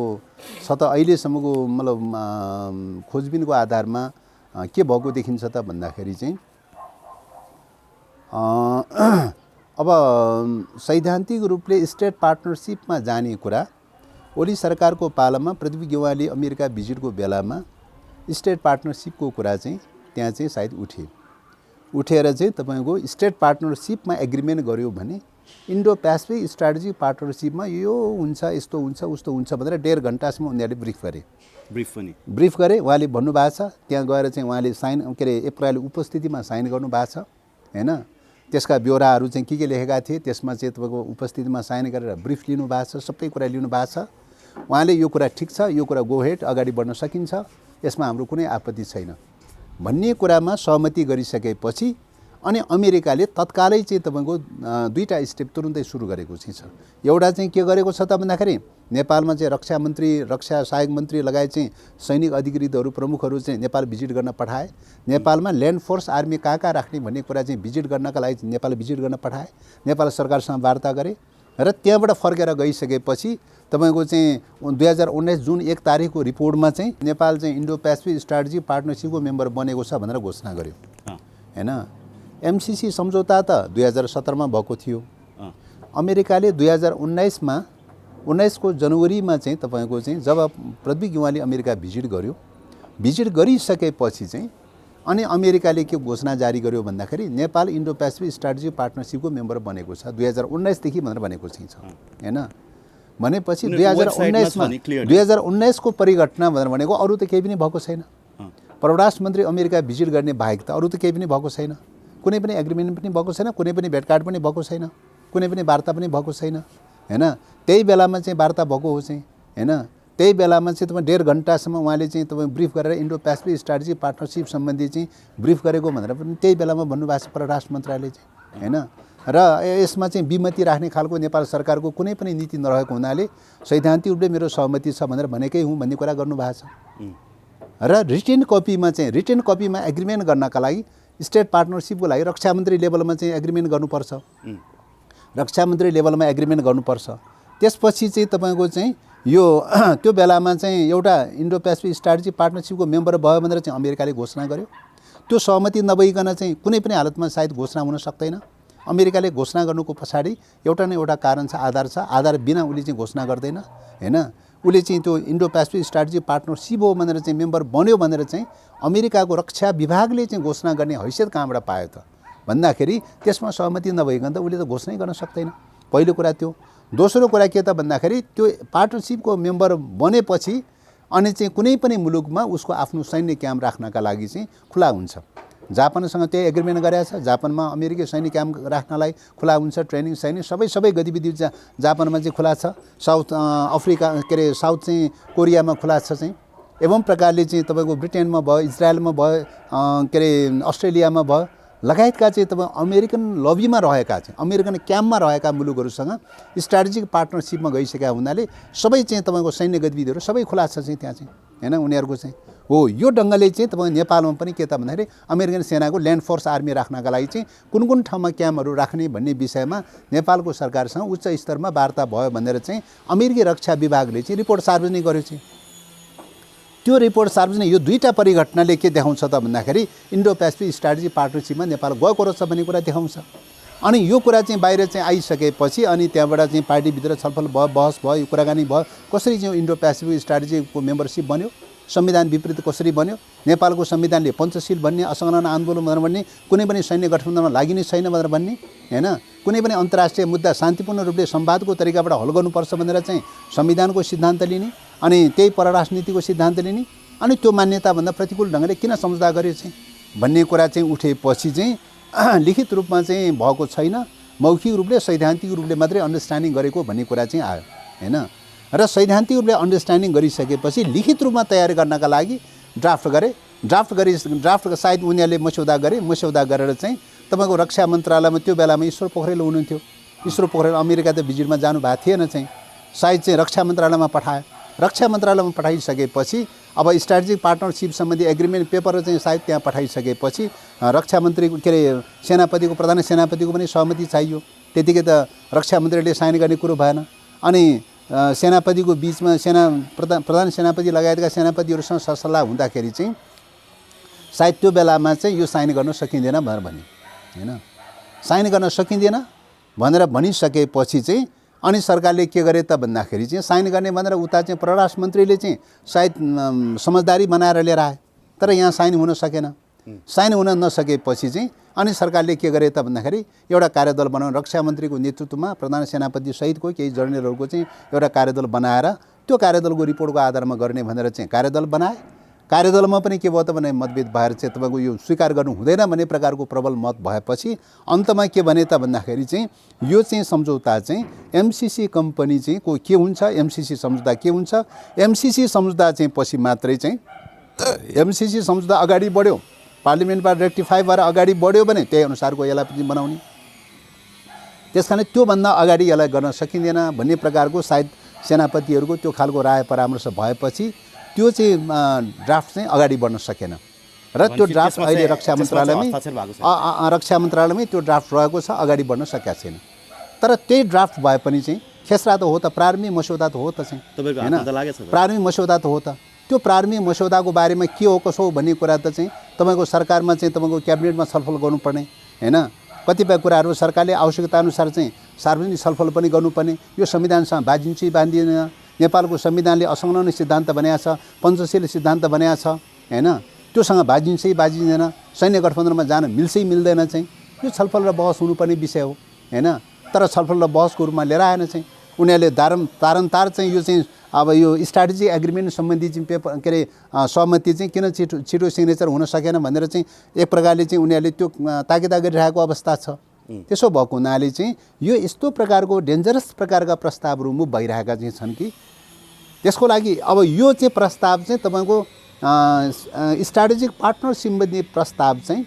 छ त अहिलेसम्मको मतलब खोजबिनको आधारमा के भएको देखिन्छ त भन्दाखेरि चाहिँ अब सैद्धान्तिक रूपले स्टेट पार्टनरसिपमा जाने कुरा ओली सरकारको पालामा पृथ्वी गेवाली अमेरिका भिजिटको बेलामा स्टेट पार्टनरसिपको कुरा चाहिँ त्यहाँ चाहिँ सायद उठेर चाहिँ तपाईँको स्टेट पार्टनरसिपमा एग्रिमेन्ट गर्यो भने इन्डो पेसिफिक स्ट्राटेजिक पार्टनरसिपमा यो हुन्छ, यस्तो हुन्छ, उस्तो हुन्छ भनेर 1.5 घन्टासम्म उनीहरूले ब्रिफ गरे। उहाँले भन्नुभएको छ त्यहाँ गएर चाहिँ उहाँले साइन के अरे एप्रिल उपस्थितिमा साइन गर्नुभएको छ। होइन, त्यसका ब्यौराहरू चाहिँ के लेखेका थिए त्यसमा चाहिँ तपाईँको उपस्थितिमा साइन गरेर ब्रिफ लिनुभएको छ, सबै कुरा लिनुभएको छ। उहाँले यो कुरा ठिक छ, यो कुरा गो हेड, अगाडि बढ्न सकिन्छ, यसमा हाम्रो कुनै आपत्ति छैन भन्ने कुरामा सहमति गरिसकेपछि अनि अमेरिकाले तत्कालै चाहिँ तपाईँको 2टा स्टेप तुरुन्तै सुरु गरेको चाहिँ छ। एउटा चाहिँ के गरेको छ त भन्दाखेरि नेपालमा चाहिँ रक्षा मन्त्री, रक्षा सहायक मन्त्री लगायत चाहिँ सैनिक अधिकृतहरू प्रमुखहरू चाहिँ नेपाल भिजिट गर्न पठाए। नेपालमा ल्यान्ड फोर्स आर्मी कहाँ राख्ने भन्ने कुरा चाहिँ भिजिट गर्नका लागि नेपाल भिजिट गर्न पठाए। नेपाल सरकारसँग वार्ता गरे र त्यहाँबाट फर्केर गइसकेपछि तपाईँको चाहिँ 2019 जुन 1 तारिकको रिपोर्टमा चाहिँ नेपाल चाहिँ इन्डो पेसिफिक स्ट्राटेजिक पार्टनरसिपको मेम्बर बनेको छ भनेर घोषणा गर्यो। होइन, एमसिसी सम्झौता त 2017मा भएको थियो। अमेरिकाले 2019मा 19 को जनवरीमा चाहिँ तपाईँको चाहिँ जब पृथ्वी गेवाली अमेरिका भिजिट गर्यो, भिजिट गरिसकेपछि चाहिँ अनि अमेरिकाले के घोषणा जारी गर्यो भन्दाखेरि नेपाल इन्डो पेसिफिक स्ट्राटेजिक पार्टनरसिपको मेम्बर बनेको छ 2019 देखि भनेर भनेको चाहिँ छ। होइन, भनेपछि 2019 को परिघटना भनेर भनेको अरू त केही पनि भएको छैन। परराष्ट्र मन्त्री अमेरिका भिजिट गर्ने बाहेक त अरू त केही पनि भएको छैन, कुनै पनि एग्रिमेन्ट पनि भएको छैन, कुनै पनि भेटघाट पनि भएको छैन, कुनै पनि वार्ता पनि भएको छैन। होइन, त्यही बेलामा चाहिँ वार्ता भएको हो चाहिँ। होइन, त्यही बेलामा चाहिँ तपाईँ 1.5 घन्टासम्म उहाँले चाहिँ तपाईँ ब्रिफ गरेर इन्डो पेसिफिक स्ट्राटेजिक पार्टनरसिप सम्बन्धी चाहिँ ब्रिफ गरेको भनेर पनि त्यही बेलामा भन्नुभएको छ परराष्ट्र मन्त्रालयले चाहिँ। होइन, र यसमा चाहिँ विमति राख्ने खालको नेपाल सरकारको कुनै पनि नीति नरहेको हुनाले सैद्धान्तिक रूपले मेरो सहमति छ भनेर भनेकै हुँ भन्ने कुरा गर्नुभएको छ। र रिटेन कपीमा एग्रिमेन्ट गर्नका लागि स्टेट पार्टनरसिपको लागि रक्षा मन्त्री लेभलमा चाहिँ एग्रिमेन्ट गर्नुपर्छ, रक्षा मन्त्री लेभलमा एग्रिमेन्ट गर्नुपर्छ। त्यसपछि चाहिँ तपाईँको चाहिँ यो त्यो बेलामा चाहिँ एउटा इन्डो पेसिफिक स्ट्राटेजिक पार्टनरसिपको मेम्बर भयो भनेर चाहिँ अमेरिकाले घोषणा गर्यो। त्यो सहमति नभइकन चाहिँ कुनै पनि हालतमा सायद घोषणा हुन सक्दैन। अमेरिकाले घोषणा गर्नुको पछाडि एउटा न एउटा कारण छ, आधार छ। आधार बिना उसले चाहिँ घोषणा गर्दैन। होइन, उसले चाहिँ त्यो इन्डो पेसिफिक स्ट्राटेजिक पार्टनरसिप हो भनेर चाहिँ मेम्बर बन्यो भनेर चाहिँ अमेरिकाको रक्षा विभागले चाहिँ घोषणा गर्ने हैसियत कहाँबाट पायो त भन्दाखेरि त्यसमा सहमति नभइकन त उसले त घोषणै गर्न सक्दैन। पहिलो कुरा त्यो। दोस्रो कुरा के त भन्दाखेरि त्यो पार्टनरसिपको मेम्बर बनेपछि अनि चाहिँ कुनै पनि मुलुकमा उसको आफ्नो सैन्य क्याम्प राख्नका लागि चाहिँ खुला हुन्छ। जापानसँग त्यही एग्रिमेन्ट गरेको छ। जापानमा अमेरिकी सैनिक क्याम्प राख्नलाई खुला हुन्छ, ट्रेनिङ सैनिक सबै गतिविधि जापानमा चाहिँ खुला छ। साउथ अफ्रिका के अरे साउथ चाहिँ कोरियामा खुला छ चाहिँ। एवं प्रकारले चाहिँ तपाईँको ब्रिटेनमा भयो, इजरायलमा भयो, के अरे अस्ट्रेलियामा भयो लगायतका चाहिँ तपाईँ अमेरिकन लबीमा रहेका चाहिँ अमेरिकन क्याम्पमा रहेका मुलुकहरूसँग स्ट्राटेजिक पार्टनरसिपमा गइसकेका हुनाले सबै चाहिँ तपाईँको सैन्य गतिविधिहरू सबै खुला छ चाहिँ त्यहाँ चाहिँ। होइन, उनीहरूको चाहिँ हो यो ढङ्गले चाहिँ तपाईँ नेपालमा पनि के त भन्दाखेरि अमेरिकन सेनाको ल्यान्ड फोर्स आर्मी राख्नका लागि चाहिँ कुन ठाउँमा क्याम्पहरू राख्ने भन्ने विषयमा नेपालको सरकारसँग उच्च स्तरमा वार्ता भयो भनेर चाहिँ अमेरिकी रक्षा विभागले चाहिँ रिपोर्ट सार्वजनिक गर्यो चाहिँ। त्यो रिपोर्ट सार्वजनिक यो 2टा परिघटनाले के देखाउँछ त भन्दाखेरि इन्डो पेसिफिक स्ट्राटेजिक पार्टनरसिपमा नेपाल गएको रहेछ भन्ने कुरा देखाउँछ। अनि यो कुरा चाहिँ बाहिर चाहिँ आइसकेपछि अनि त्यहाँबाट चाहिँ पार्टीभित्र छलफल भयो, बहस भयो, यो कुराकानी भयो, कसरी चाहिँ इन्डो पेसिफिक स्ट्राटेजीको मेम्बरसिप बन्यो, संविधान विपरीत कसरी बन्यो, नेपालको संविधानले पञ्चशील भन्ने, असंलग्न आन्दोलन भनेर भन्ने, कुनै पनि सैन्य गठबन्धनमा लागिने छैन भनेर भन्ने, हैन, कुनै पनि अन्तर्राष्ट्रिय मुद्दा शान्तिपूर्ण रूपले संवादको तरिकाबाट हल गर्नुपर्छ भनेर चाहिँ संविधानको सिद्धान्त लिने, अनि त्यही परराष्ट्र नीतिको सिद्धान्त लिने, अनि त्यो मान्यताभन्दा प्रतिकूल ढङ्गले किन सम्झौता गरे चाहिँ भन्ने कुरा चाहिँ उठेपछि चाहिँ लिखित रूपमा चाहिँ भएको छैन, मौखिक रूपले सैद्धान्तिक रूपले मात्रै अन्डरस्ट्यान्डिङ गरेको भन्ने कुरा चाहिँ आयो, हैन। र सैद्धान्तिक रूपले अन्डरस्ट्यान्डिङ गरिसकेपछि लिखित रूपमा तयारी गर्नका लागि ड्राफ्ट सायद उनीहरूले मस्यौदा गरेर चाहिँ तपाईँको रक्षा मन्त्रालयमा त्यो बेलामा ईश्वर पोखरेल हुनुहुन्थ्यो। ईश्वर पोखरेल अमेरिका त भिजिटमा जानुभएको थिएन चाहिँ, सायद चाहिँ रक्षा मन्त्रालयमा पठायो। रक्षा मन्त्रालयमा पठाइसकेपछि अब स्ट्राटेजिक पार्टनरसिप सम्बन्धी एग्रिमेन्ट पेपर चाहिँ सायद त्यहाँ पठाइसकेपछि रक्षा मन्त्रीको के अरे सेनापतिको प्रधान सेनापतिको पनि सहमति चाहियो। त्यतिकै त रक्षा मन्त्रीले साइन गर्ने कुरो भएन। अनि सेनापतिको बिचमा प्रधान सेनापति लगायतका सेनापतिहरूसँग सरसल्लाह हुँदाखेरि चाहिँ सायद त्यो बेलामा चाहिँ यो साइन गर्न सकिँदैन भनेर भन्यो, हैन। साइन गर्न सकिँदैन भनेर भनिसकेपछि चाहिँ अनि सरकारले के गरे त भन्दाखेरि चाहिँ साइन गर्ने भनेर उता चाहिँ परराष्ट्र मन्त्रीले चाहिँ सायद समझदारी बनाएर लिएर आए, तर यहाँ साइन हुन सकेन। साइन हुन नसकेपछि चाहिँ अनि सरकारले के गरे त भन्दाखेरि एउटा कार्यदल बनाउन, रक्षा मन्त्रीको नेतृत्वमा प्रधान सेनापति सहितको केही जर्नलहरूको चाहिँ एउटा कार्यदल बनाएर त्यो कार्यदलको रिपोर्टको आधारमा गर्ने भनेर चाहिँ कार्यदल बनाए। कार्यदलमा पनि के भयो त भने मतभेद भएर चाहिँ तपाईँको यो स्वीकार गर्नु हुँदैन भन्ने प्रकारको प्रबल मत भएपछि अन्तमा के भने त भन्दाखेरि चाहिँ यो चाहिँ सम्झौता चाहिँ एमसिसी कम्पनी चाहिँ को के हुन्छ, एमसिसी सम्झौता के हुन्छ, एमसिसी सम्झौता चाहिँ पछि मात्रै चाहिँ एमसिसी सम्झौता अगाडि बढ्यो, पार्लिमेन्टमा रेक्टिफाई भएर अगाडि बढ्यो भने त्यही अनुसारको यसलाई पनि बनाउने। त्यस कारण त्योभन्दा अगाडि यसलाई गर्न सकिँदैन भन्ने प्रकारको सायद सेनापतिहरूको त्यो खालको राय परामर्श भएपछि त्यो चाहिँ ड्राफ्ट चाहिँ अगाडि बढ्न सकेन र त्यो ड्राफ्ट अहिले रक्षा मन्त्रालयमै त्यो ड्राफ्ट रहेको छ, अगाडि बढ्न सकेका छैन। तर त्यही ड्राफ्ट भए पनि चाहिँ खेसरा त हो त, प्रारम्भिक मस्यौदा त हो त चाहिँ, हैन, प्रारम्भिक मस्यौदा त हो त। त्यो प्रारम्भिक मस्यौदाको बारेमा के हो कसो हो भन्ने कुरा त चाहिँ तपाईँको सरकारमा चाहिँ तपाईँको क्याबिनेटमा छलफल गर्नुपर्ने, हैन। कतिपय कुराहरू सरकारले आवश्यकताअनुसार चाहिँ सार्वजनिक छलफल पनि गर्नुपर्ने। यो संविधानसँग बाँधिन्छ बाँधिँदैन, नेपालको संविधानले असंलग्न सिद्धान्त बनाएको छ, पञ्चशील सिद्धान्त बनाएको छ, हैन, त्योसँग बाँधिँदैन, सैन्य गठबन्धनमा जान मिल्छै मिल्दैन चाहिँ यो छलफल र बहस हुनुपर्ने विषय हो, हैन। तर छलफल र बहसको रूपमा लिएर आएन चाहिँ उनीहरूले तारन्तार चाहिँ यो चाहिँ अब यो स्ट्राटेजी एग्रिमेन्ट सम्बन्धी चाहिँ पेपर के अरे सहमति चाहिँ किन छिटो सिग्नेचर हुन सकेन भनेर चाहिँ एक प्रकारले चाहिँ उनीहरूले त्यो ताकिदा गरिरहेको अवस्था छ। त्यसो भएको हुनाले चाहिँ यो यस्तो प्रकारको डेन्जरस प्रकारका प्रस्तावहरू मुभ भइरहेका चाहिँ छन् कि त्यसको लागि अब यो चाहिँ प्रस्ताव चाहिँ तपाईँको स्ट्राटेजिक पार्टनरसिप सम्बन्धी प्रस्ताव चाहिँ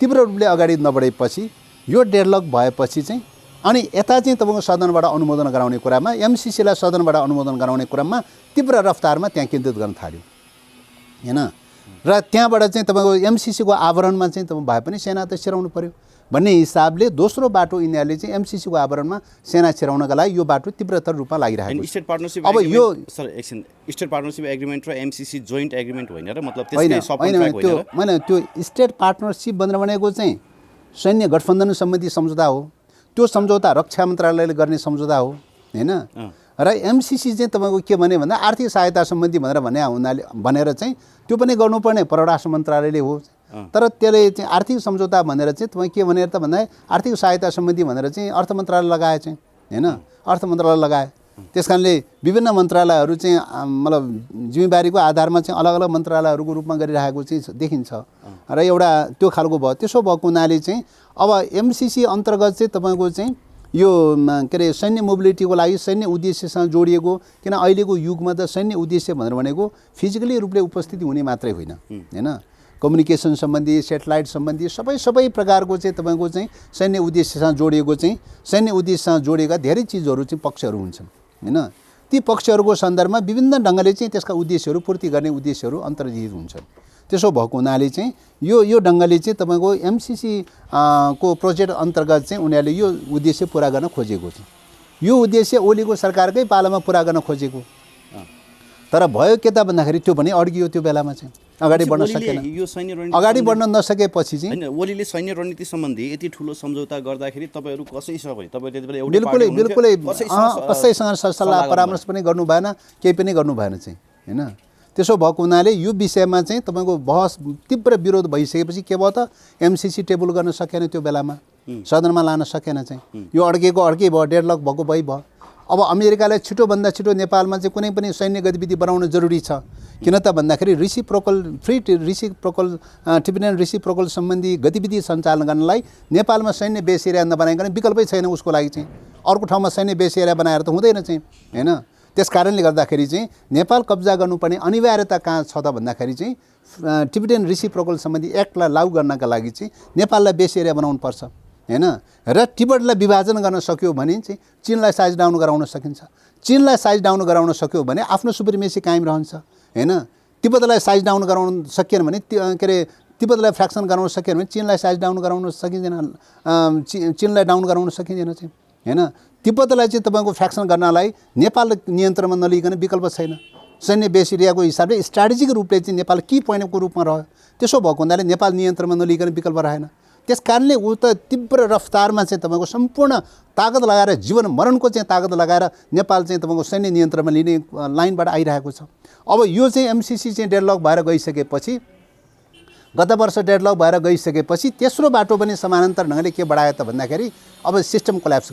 तीव्र रूपले अगाडि नबढेपछि यो डेडलक भएपछि चाहिँ अनि यता चाहिँ तपाईँको सदनबाट अनुमोदन गराउने कुरामा, एमसिसीलाई सदनबाट अनुमोदन गराउने कुरामा तीव्र रफ्तारमा त्यहाँ केन्द्रित गर्न थाल्यो, हैन। र त्यहाँबाट चाहिँ तपाईँको एमसिसीको आवरणमा चाहिँ तपाईँ भए पनि सेना त छिराउनु पर्यो भन्ने हिसाबले दोस्रो बाटो यिनीहरूले चाहिँ एमसिसीको आवरणमा सेना छिराउनका लागि यो बाटो तीव्रतर रूपमा लागिरहेको छ। स्टेट पार्टनरसिप अब यो स्टेट पार्टनरसिप एग्रिमेन्ट र एमसिसी जोइन्ट एग्रिमेन्ट होइन र मतलब होइन त्यो स्टेट पार्टनरसिप भनेर भनेको चाहिँ सैन्य गठबन्धन सम्बन्धी सम्झौता हो। त्यो सम्झौता रक्षा मन्त्रालयले गर्ने सम्झौता हो, हैन। र एमसिसी चाहिँ तपाईँको के भने भन्दा आर्थिक सहायता सम्बन्धी भनेर भनेर चाहिँ त्यो पनि गर्नुपर्ने परराष्ट्र मन्त्रालयले हो। तर त्यसले चाहिँ आर्थिक सम्झौता भनेर चाहिँ तपाईँ के भनेर त भन्दा आर्थिक सहायता सम्बन्धी भनेर चाहिँ अर्थ मन्त्रालय लगाए चाहिँ, हैन, अर्थ मन्त्रालय लगाए। त्यस कारणले विभिन्न मन्त्रालयहरू चाहिँ मतलब जिम्मेवारीको आधारमा चाहिँ अलग अलग मन्त्रालयहरूको रूपमा गरिरहेको चाहिँ देखिन्छ र एउटा त्यो खालको भयो। त्यसो भएको हुनाले चाहिँ अब एमसिसी अन्तर्गत चाहिँ तपाईँको चाहिँ यो के अरे सैन्य मोबिलिटीको लागि सैन्य उद्देश्यसँग जोडिएको, किन अहिलेको युगमा त सैन्य उद्देश्य भनेर भनेको फिजिकली रूपले उपस्थिति हुने मात्रै होइन, हैन, कम्युनिकेसन सम्बन्धी, सेटेलाइट सम्बन्धी सबै प्रकारको चाहिँ तपाईँको चाहिँ सैन्य उद्देश्यसँग जोडिएको चाहिँ सैन्य उद्देश्यसँग जोडिएका धेरै चिजहरू चाहिँ पक्षहरू हुन्छन्, हैन। ती पक्षहरूको सन्दर्भमा विभिन्न ढङ्गले चाहिँ त्यसका उद्देश्यहरू पूर्ति गर्ने उद्देश्यहरू अन्तर्निहित हुन्छन्। त्यसो भएको हुनाले चाहिँ यो ढङ्गले चाहिँ तपाईँको एमसिसी को प्रोजेक्ट अन्तर्गत चाहिँ उनीहरूले यो उद्देश्य पुरा गर्न खोजेको छ। यो उद्देश्य ओलीको सरकारकै पालामा पुरा गर्न खोजेको, तर भयो के त भन्दाखेरि त्यो पनि अड्कियो त्यो बेलामा चाहिँ। अगाडि बढ्न ओलीले सकेन। यो सैन्य रणनीति अगाडि बढ्न नसकेपछि चाहिँ हैन, ओलीले सैन्य रणनीति सम्बन्धी यति ठुलो सम्झौता गर्दाखेरि तपाईँहरू कसैसँग पनि तपाईँ त्यतिबेला एउटै बिल्कुलै पार्टी हुनुहुन्थ्यो, बिल्कुलै कसैसँग कसैसँग सल्लाह सल्लाह परामर्श पनि गर्नु भएन, केही पनि गर्नु भएन चाहिँ हैन। त्यसो भएको हुनाले यो विषयमा चाहिँ तपाईँको बहस तीव्र विरोध भइसकेपछि के भयो त, एमसिसी टेबल गर्न सकेन, त्यो बेलामा सदनमा लान सकेन चाहिँ, यो अड्के भयो, डेडलक भएको भयो। अब अमेरिकालाई छिटोभन्दा छिटो नेपालमा चाहिँ कुनै पनि सैन्य गतिविधि बनाउन जरुरी छ, किन त भन्दाखेरि टिबिटेन रिसिप्रोकल सम्बन्धी गतिविधि सञ्चालन गर्नलाई नेपालमा सैन्य बेस एरिया नबनाइकन विकल्पै छैन उसको लागि चाहिँ। अर्को ठाउँमा सैन्य बेस एरिया बनाएर त हुँदैन चाहिँ हैन। त्यस कारणले गर्दाखेरि चाहिँ नेपाल कब्जा गर्नुपर्ने अनिवार्यता कहाँ छ त भन्दाखेरि चाहिँ टिबिटेन रिसिप्रोकल सम्बन्धी एक्टलाई लागू गर्नका लागि चाहिँ नेपाललाई बेस एरिया बनाउनु पर्छ हैन। र तिब्बतलाई विभाजन गर्न सक्यो भने चाहिँ चीनलाई साइज डाउन गराउन सकिन्छ। चीनलाई साइज डाउन गराउन सक्यो भने आफ्नो सुप्रिमेसी कायम रहन्छ हैन। तिब्बतलाई साइज डाउन गराउन सकिएन भने के अरे तिब्बतलाई फ्र्याक्सन गराउन सकिएन भने चीनलाई साइज डाउन गराउन सकिँदैन, चीनलाई डाउन गराउन सकिँदैन चाहिँ हैन। तिब्बतलाई चाहिँ तपाईँको फ्र्याक्सन गर्नलाई नेपाल नियन्त्रणमा नलिकन विकल्प छैन। सैन्य बेस एरियाको हिसाबले स्ट्राटेजिक रूपले चाहिँ नेपाल की पोइन्टको रूपमा रह्यो। त्यसो भएको हुनाले नेपाल नियन्त्रणमा नलिकन विकल्प रहेन। त्यस कारणले ऊ त तीव्र रफ्तारमा चाहिँ तपाईँको सम्पूर्ण तागत लगाएर जीवन मरणको चाहिँ तागत लगाएर नेपाल चाहिँ तपाईँको सैन्य नियन्त्रणमा लिने लाइनबाट आइरहेको छ। अब यो चाहिँ एमसिसी चाहिँ डेडलक भएर गइसकेपछि, गत वर्ष डेडलक भएर गइसकेपछि तेस्रो बाटो पनि समानान्तर ढङ्गले के बढायो त भन्दाखेरि अब सिस्टम कोल्याप्स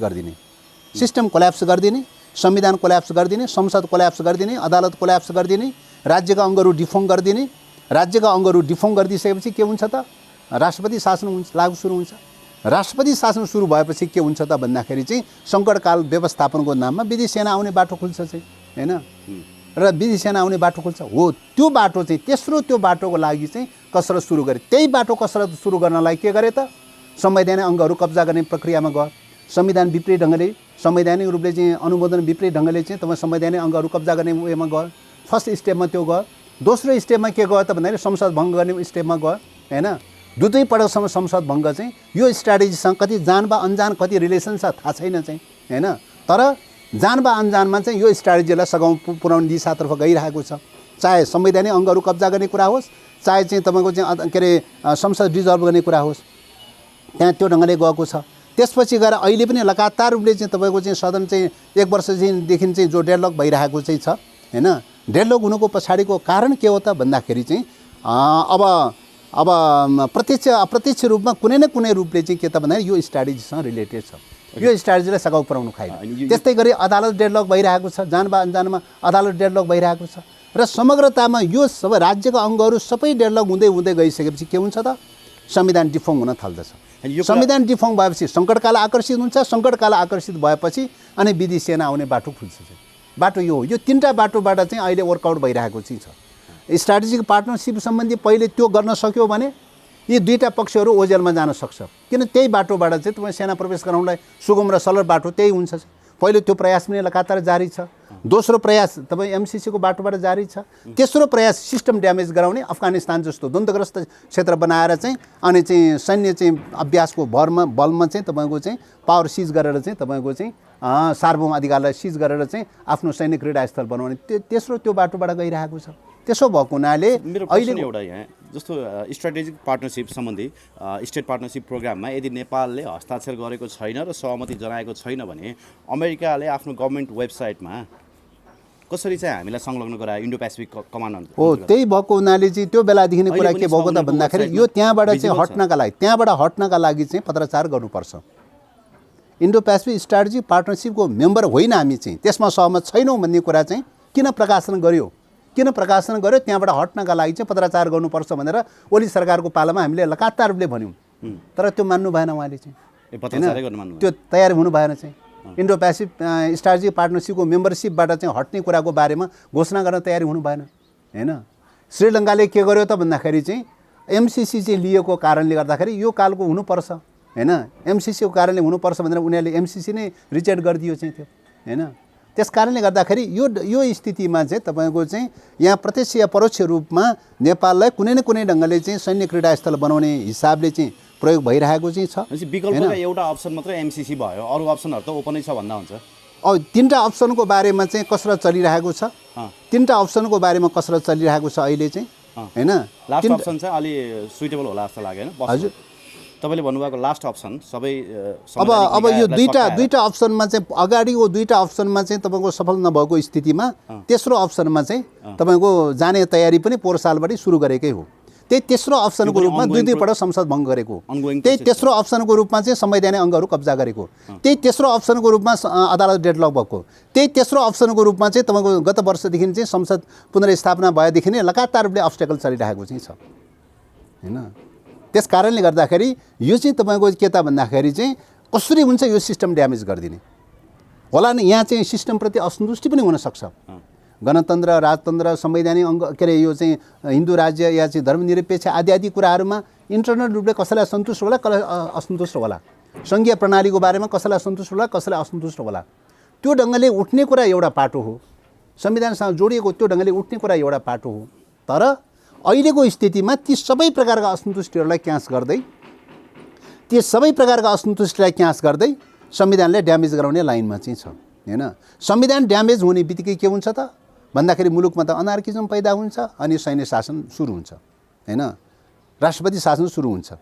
गरिदिने, संविधान कोल्याप्स गरिदिने, संसद कोल्याप्स गरिदिने, अदालत कोल्याप्स गरिदिने, राज्यका अङ्गहरू डिफङ गरिदिने। राज्यका अङ्गहरू डिफङ गरिदिइसकेपछि के हुन्छ त, राष्ट्रपति शासन लागू सुरु हुन्छ। राष्ट्रपति शासन सुरु भएपछि के हुन्छ त भन्दाखेरि चाहिँ सङ्कटकाल व्यवस्थापनको नाममा विधि सेना आउने बाटो खुल्छ चाहिँ हैन। र विधि सेना आउने बाटो खुल्छ हो। त्यो बाटो चाहिँ त्यो बाटोको लागि चाहिँ कसरत सुरु गरे। त्यही बाटो कसरत सुरु गर्नलाई के गरे त, संवैधानिक अङ्गहरू कब्जा गर्ने प्रक्रियामा गयो। संविधान विपरीत ढङ्गले, संवैधानिक रूपले चाहिँ अनुमोदन विपरीत ढङ्गले चाहिँ तपाईँ संवैधानिक अङ्गहरू कब्जा गर्ने उयोमा गयो। फर्स्ट स्टेपमा त्यो गयो। दोस्रो स्टेपमा के गयो त भन्दाखेरि संसद भङ्ग गर्ने स्टेपमा गयो हैन। दुवै पटकसम्म संसद भङ्ग चाहिँ यो स्ट्राटेजीसँग कति जान वा अनजान कति रिलेसन छ थाहा छैन चाहिँ हैन। तर जान वा अनजानमा चाहिँ यो स्ट्राटेजीलाई सघाउ पुर्याउने दिशातर्फ गइरहेको छ। चाहे संवैधानिक अङ्गहरू कब्जा गर्ने कुरा होस्, चाहे चाहिँ तपाईँको चाहिँ के अरे संसद डिजल्भ गर्ने कुरा होस्, त्यहाँ त्यो ढङ्गले गएको छ। त्यसपछि गएर अहिले पनि लगातार रूपले चाहिँ तपाईँको चाहिँ सदन चाहिँ 1 वर्षदेखि चाहिँ जो डेडलक भइरहेको चाहिँ छ हैन। डेडलक हुनुको पछाडिको कारण के हो त भन्दाखेरि चाहिँ अब प्रत्यक्ष अप्रत्यक्ष रूपमा कुनै न कुनै रूपले चाहिँ के त भन्दाखेरि यो स्ट्राटेजीसँग रिलेटेड छ। यो स्ट्राटेजीलाई सघाउ पुर्याउनु खाएन। त्यस्तै गरी अदालत डेडलक भइरहेको छ, जान वा अनजानमा अदालत डेडलक भइरहेको छ। र समग्रतामा यो सबै राज्यका अङ्गहरू सबै डेडलक हुँदै गइसकेपछि के हुन्छ त, संविधान डिफङ हुन थाल्दछ। संविधान डिफङ भएपछि सङ्कटकाल आकर्षित हुन्छ। सङ्कटकाल आकर्षित भएपछि अनि विधि सेना आउने बाटो खुल्छ। बाटो यो हो। यो तीनटा बाटोबाट चाहिँ अहिले वर्कआउट भइरहेको चाहिँ छ। स्ट्राटेजिक पार्टनरसिप सम्बन्धी पहिले त्यो गर्न सक्यो भने यी दुईटा पक्षहरू ओझेलमा जान सक्छ। किन त्यही बाटोबाट चाहिँ तपाईँ सेना प्रवेश गराउनलाई सुगम र सरल बाटो त्यही हुन्छ। पहिलो त्यो प्रयास पनि लगातार जारी छ। दोस्रो प्रयास तपाईँ एमसिसीको बाटोबाट जारी छ। तेस्रो प्रयास सिस्टम ड्यामेज गराउने, अफगानिस्तान जस्तो द्वन्द्वग्रस्त क्षेत्र बनाएर चाहिँ अनि चाहिँ सैन्य चाहिँ अभ्यासको बलमा चाहिँ तपाईँको चाहिँ पावर सिज गरेर चाहिँ तपाईँको चाहिँ सार्वभौम अधिकारलाई सिज गरेर चाहिँ आफ्नो सैन्य क्रीडास्थल बनाउने तेस्रो त्यो बाटोबाट गइरहेको छ। त्यसो भएको हुनाले अहिले एउटा यहाँ जस्तो स्ट्राटेजिक पार्टनरसिप सम्बन्धी स्टेट पार्टनरसिप प्रोग्राममा यदि नेपालले हस्ताक्षर गरेको छैन र सहमति जनाएको छैन भने अमेरिकाले आफ्नो गभर्मेन्ट वेबसाइटमा कसरी चाहिँ हामीलाई संलग्न गरायो इन्डो पेसिफिक कमान्ड हो। त्यही भएको हुनाले चाहिँ त्यो बेलादेखि कुरा के भएको त भन्दाखेरि यो त्यहाँबाट चाहिँ हट्नका लागि चाहिँ पत्राचार गर्नुपर्छ। इन्डो पेसिफिक स्ट्राटेजिक पार्टनरसिपको मेम्बर होइन हामी चाहिँ, त्यसमा सहमत छैनौँ भन्ने कुरा चाहिँ किन प्रकाशन गर्यो त्यहाँबाट हट्नका लागि चाहिँ पत्राचार गर्नुपर्छ भनेर ओली सरकारको पालामा हामीले लगातार रूपले भन्यौँ। तर त्यो मान्नु भएन उहाँले चाहिँ हैन। त्यो तयार हुनु भएन चाहिँ। इन्डो पेसिफिक स्ट्राटेजिक पार्टनरसिपको मेम्बरसिपबाट चाहिँ हट्ने कुराको बारेमा घोषणा गर्न तयारी हुनु भएन हैन। श्रीलङ्काले के गर्यो त भन्दाखेरि चाहिँ एमसिसी चाहिँ लिएको कारणले गर्दाखेरि यो कालको हुनुपर्छ हैन। एमसिसीको कारणले हुनुपर्छ भनेर उनीहरूले एमसिसी नै रिजेक्ट गरिदियो चाहिँ त्यो हैन। त्यस कारणले गर्दाखेरि यो स्थितिमा चाहिँ तपाईँको चाहिँ यहाँ प्रत्यक्ष या परोक्ष रूपमा नेपाललाई कुनै न कुनै ढङ्गले चाहिँ सैन्य क्रीडास्थल बनाउने हिसाबले चाहिँ प्रयोग भइरहेको चाहिँ छ। विकल्पका एउटा अप्सन मात्रै एमसिसी भयो, अरू अप्सनहरू त ओपनै छ भन्दा हुन्छ। अब तीनटा अप्सनको बारेमा चाहिँ कसरत चलिरहेको छ। तीनटा अप्सनको बारेमा कसरत चलिरहेको छ अहिले चाहिँ हैन। लास्ट अप्सन चाहिँ अलि सुइटेबल होला जस्तो लाग्यो हैन। हजुर तपाईँले भन्नुभएको लास्ट अप्सन सबै अब यो दुईटा अप्सनमा चाहिँ अगाडिको दुईटा अप्सनमा चाहिँ तपाईँको सफल नभएको स्थितिमा तेस्रो अप्सनमा चाहिँ तपाईँको जाने तयारी पनि पोहोर सालबाटै सुरु गरेकै हो। त्यही तेस्रो अप्सनको रूपमा दुईपल्ट संसद भङ्ग गरेको, त्यही तेस्रो अप्सनको रूपमा चाहिँ संवैधानिक अङ्गहरू कब्जा गरेको, त्यही तेस्रो अप्सनको रूपमा अदालत डेडलक भएको, त्यही तेस्रो अप्सनको रूपमा चाहिँ तपाईँको गत वर्षदेखि चाहिँ संसद पुनर्स्थापना भएदेखि नै लगातार रूपले अब्स्टेकल चलिरहेको चाहिँ छ हैन। त्यस कारणले गर्दाखेरि यो चाहिँ तपाईँको के त भन्दाखेरि चाहिँ कसरी हुन्छ यो सिस्टम ड्यामेज गरिदिने होला नि। यहाँ चाहिँ सिस्टमप्रति असन्तुष्टि पनि हुनसक्छ। गणतन्त्र, राजतन्त्र, संवैधानिक अङ्ग के अरे यो चाहिँ हिन्दू राज्य या चाहिँ धर्मनिरपेक्ष आदि कुराहरूमा इन्टरनल रूपले कसैलाई सन्तुष्ट होला, कसैलाई असन्तुष्ट होला, सङ्घीय प्रणालीको बारेमा कसैलाई सन्तुष्ट होला, कसैलाई असन्तुष्ट होला। त्यो ढङ्गले उठ्ने कुरा एउटा पाटो हो, संविधानसँग जोडिएको त्यो ढङ्गले उठ्ने कुरा एउटा पाटो हो। तर अहिलेको स्थितिमा ती सबै प्रकारका असन्तुष्टिहरूलाई क्यास गर्दै संविधानले ड्यामेज गराउने लाइनमा चाहिँ छ हैन। संविधान ड्यामेज हुने बित्तिकै के हुन्छ त भन्दाखेरि मुलुकमा त अनार्किजम पैदा हुन्छ अनि सैन्य शासन सुरु हुन्छ हैन, राष्ट्रपति शासन सुरु हुन्छ।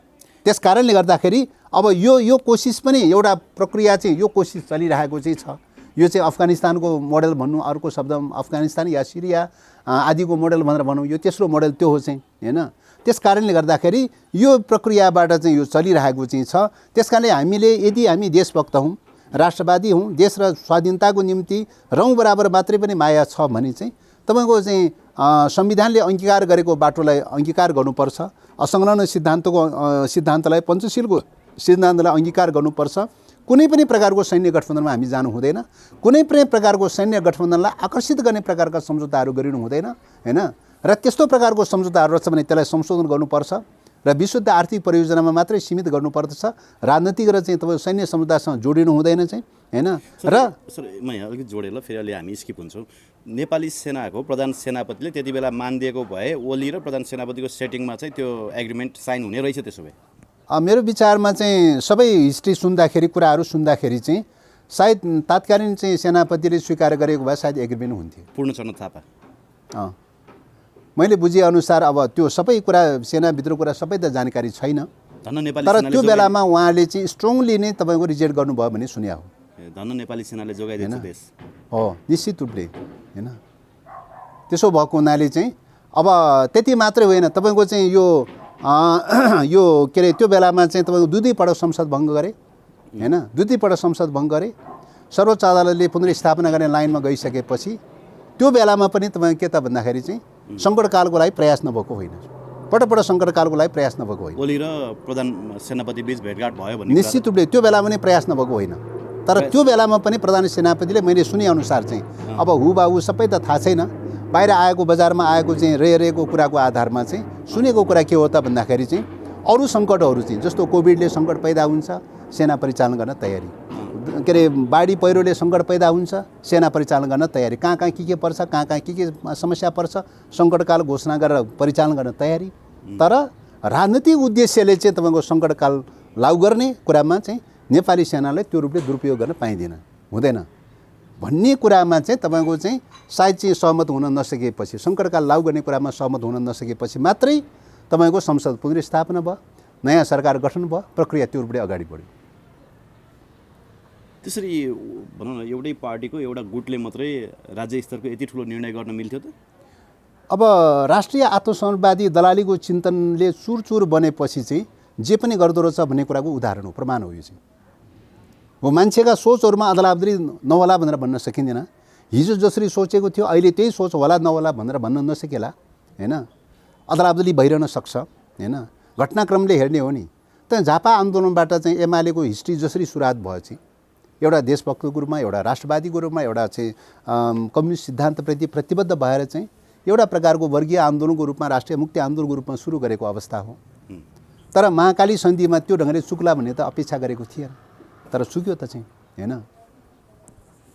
त्यस कारणले गर्दाखेरि अब यो कोसिस पनि एउटा प्रक्रिया चाहिँ यो कोसिस चलिरहेको चाहिँ छ। यो चाहिँ अफगानिस्तानको मोडल भन्नु, अर्को शब्द अफगानिस्तान या सिरिया आदिको मोडल भनेर भनौँ, यो तेस्रो मोडल त्यो हो चाहिँ हैन। त्यस कारणले गर्दाखेरि यो प्रक्रियाबाट चाहिँ यो चलिरहेको चाहिँ छ। त्यस कारणले यदि हामी देशभक्त हौँ, राष्ट्रवादी हौँ, देश र स्वाधीनताको निम्ति रौँ बराबर मात्रै पनि माया छ भने चाहिँ तपाईँको चाहिँ संविधानले अङ्गीकार गरेको बाटोलाई अङ्गीकार गर्नुपर्छ, असंलग्न सिद्धान्तलाई पञ्चशीलको सिद्धान्तलाई अङ्गीकार गर्नुपर्छ। कुनै पनि प्रकारको सैन्य गठबन्धनमा हामी जानु हुँदैन, कुनै पनि प्रकारको सैन्य गठबन्धनलाई आकर्षित गर्ने प्रकारका सम्झौताहरू गरिनु हुँदैन हैन। र त्यस्तो प्रकारको सम्झौताहरू रहेछ भने त्यसलाई संशोधन गर्नुपर्छ र विशुद्ध आर्थिक परियोजनामा मात्रै सीमित गर्नुपर्दछ। राजनीतिक र चाहिँ तपाईँ सैन्य समुदायसँग जोडिनु हुँदैन चाहिँ हैन। र सर म यहाँ अलिकति जोडेर फेरि अलि हामी स्किप हुन्छौँ। नेपाली सेनाको प्रधान सेनापतिले त्यति बेला मानिदिएको भए ओली र प्रधान सेनापतिको सेटिङमा चाहिँ त्यो एग्रिमेन्ट साइन हुने रहेछ। त्यसो भए मेरो विचारमा चाहिँ सबै हिस्ट्री सुन्दाखेरि, कुराहरू सुन्दाखेरि चाहिँ सायद तात्कालीन चाहिँ सेनापतिले स्वीकार गरेको भए सायद एग्रिमेन्ट हुन्थ्यो। पूर्णचन्द्र थापा मैले बुझेअनुसार अब त्यो सबै कुरा सेनाभित्र कुरा सबै त जानकारी छैन, तर त्यो बेलामा उहाँले चाहिँ स्ट्रङली नै तपाईँको रिजेक्ट गर्नुभयो भन्ने सुन्या हो। धन्न नेपाली सेनाले जोगाइदिन्छ देश हो निश्चित रूपले हैन। त्यसो भएको हुनाले चाहिँ अब त्यति मात्रै होइन, तपाईँको चाहिँ यो के अरे त्यो बेलामा चाहिँ तपाईँको दुईपल्ट संसद भङ्ग गरे हैन, दुईपल्ट संसद भङ्ग गरे। सर्वोच्च अदालतले पुनर्स्थापना गर्ने लाइनमा गइसकेपछि त्यो बेलामा पनि तपाईँ के त भन्दाखेरि चाहिँ सङ्कटकालको लागि प्रयास नभएको होइन, पटक सङ्कटकालको लागि प्रयास नभएको होइन। ओली र प्रधान सेनापति बीच भेटघाट भयो भने निश्चित रूपले त्यो बेलामा नै प्रयास नभएको होइन, तर त्यो बेलामा पनि प्रधान सेनापतिले मैले सुनेअनुसार चाहिँ अब हुबाहु सबै त थाहा छैन, बाहिर आएको बजारमा आएको चाहिँ रेको कुराको आधारमा चाहिँ सुनेको कुरा के हो त भन्दाखेरि चाहिँ अरू सङ्कटहरू चाहिँ जस्तो कोभिडले सङ्कट पैदा हुन्छ, सेना परिचालन गर्न तयारी, के अरे बाढी पहिरोले सङ्कट पैदा हुन्छ, सेना परिचालन गर्न तयारी, कहाँ के पर्छ, कहाँ के समस्या पर्छ, सङ्कटकाल घोषणा गरेर परिचालन गर्न तयारी। तर राजनीतिक उद्देश्यले चाहिँ तपाईँको सङ्कटकाल लागू गर्ने कुरामा चाहिँ नेपाली सेनालाई त्यो रूपले दुरुपयोग गर्न पाइँदैन, हुँदैन भन्ने कुरामा चाहिँ तपाईँको चाहिँ सायद चाहिँ सहमत हुन नसकेपछि, सङ्कटकाल लागू गर्ने कुरामा सहमत हुन नसकेपछि मात्रै तपाईँको संसद पुनर्स्थापना भयो, नयाँ सरकार गठन भयो, प्रक्रिया त्यो रूपले अगाडि बढ्यो। त्यसरी भनौँ न एउटै पार्टीको एउटा गुटले मात्रै राज्य स्तरको यति ठुलो निर्णय गर्न मिल्थ्यो त? अब राष्ट्रिय आत्मसमाजवादी दलालीको चिन्तनले चुरचुर बनेपछि चाहिँ जे पनि गर्दो रहेछ भन्ने कुराको उदाहरण हो, प्रमाण हो। यो चाहिँ हो मान्छेका सोचहरूमा अदलाबदली नहोला भनेर भन्न सकिँदैन। हिजो जसरी सोचेको थियो अहिले त्यही सोच होला नहोला भनेर भन्न नसकेला हैन, अदलाबदली भइरहन सक्छ हैन। घटनाक्रमले हेर्ने हो नि त। झापा आन्दोलनबाट चाहिँ एमालेको हिस्ट्री जसरी सुरुवात भयो चाहिँ एउटा देशभक्तको रूपमा, एउटा राष्ट्रवादीको रूपमा, एउटा चाहिँ कम्युनिस्ट सिद्धान्तप्रति प्रतिबद्ध भएर चाहिँ एउटा प्रकारको वर्गीय आन्दोलनको रूपमा, राष्ट्रिय मुक्ति आन्दोलनको रूपमा सुरु गरेको अवस्था हो। तर महाकाली सन्धिमा त्यो ढङ्गले चुक्ला भन्ने त अपेक्षा गरेको थिएन, तर चुक्यो त चाहिँ हैन।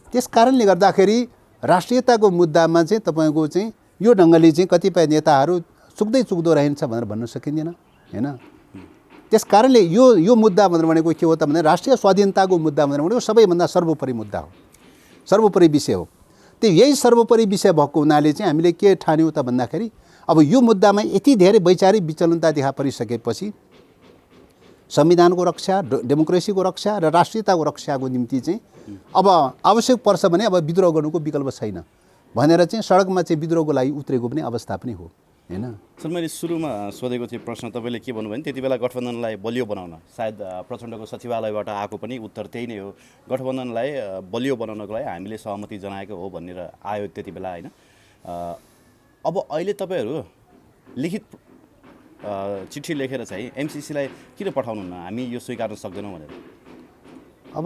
त्यस कारणले गर्दाखेरि राष्ट्रियताको मुद्दामा चाहिँ तपाईँको चाहिँ यो ढङ्गले चाहिँ कतिपय नेताहरू चुक्दो रहन्छ भनेर भन्न सकिँदैन हैन। त्यस कारणले यो मुद्दा भनेर भनेको के हो त भने राष्ट्रिय स्वाधीनताको मुद्दा भनेर भनेको सबैभन्दा सर्वोपरि मुद्दा हो, सर्वोपरि विषय हो। त्यो यही सर्वोपरि विषय भएको हुनाले चाहिँ हामीले के ठान्यौँ त भन्दाखेरि अब यो मुद्दामा यति धेरै वैचारिक विचलनता देखा परिसकेपछि संविधानको रक्षा, डेमोक्रेसीको रक्षा र राष्ट्रियताको रक्षाको निम्ति चाहिँ अब आवश्यक पर्छ भने अब विद्रोह गर्नुको विकल्प छैन भनेर चाहिँ सडकमा चाहिँ विद्रोहको लागि उत्रेको पनि अवस्था पनि हो हैन। सर मैले सुरुमा सोधेको थिएँ प्रश्न तपाईँले के भन्नुभयो भने त्यति बेला गठबन्धनलाई बलियो बनाउन, सायद प्रचण्डको सचिवालयबाट आएको पनि उत्तर त्यही नै हो, गठबन्धनलाई बलियो बनाउनको लागि हामीले सहमति जनाएको हो भनेर आयो त्यति बेला हैन। अब अहिले तपाईँहरू लिखित चिठी लेखेर चाहिँ एमसिसीलाई किन पठाउनुहुन्न, हामी यो स्वीकार्न सक्दैनौँ भनेर? अब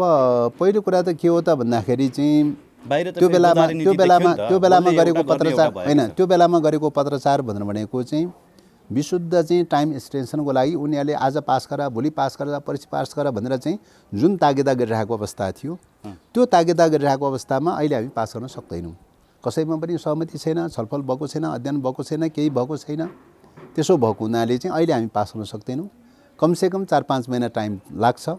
पहिलो कुरा त के हो त भन्दाखेरि चाहिँ बाहिर त्यो बेलामा गरेको पत्रचार होइन, त्यो बेलामा गरेको पत्रचार भनेको चाहिँ विशुद्ध चाहिँ टाइम एक्सटेन्सनको लागि उनीहरूले आज पास गरा, भोलि पास गरा, पर्सि पास गरा भनेर चाहिँ जुन तागेदा गरिरहेको अवस्था थियो, त्यो तागेदा गरिरहेको अवस्थामा अहिले हामी पास गर्न सक्दैनौँ। कसैमा पनि सहमति छैन, छलफल भएको छैन, अध्ययन भएको छैन, केही भएको छैन। त्यसो भएको हुनाले चाहिँ अहिले हामी पास गर्न सक्दैनौँ। कमसेकम 4-5 महिना टाइम लाग्छ,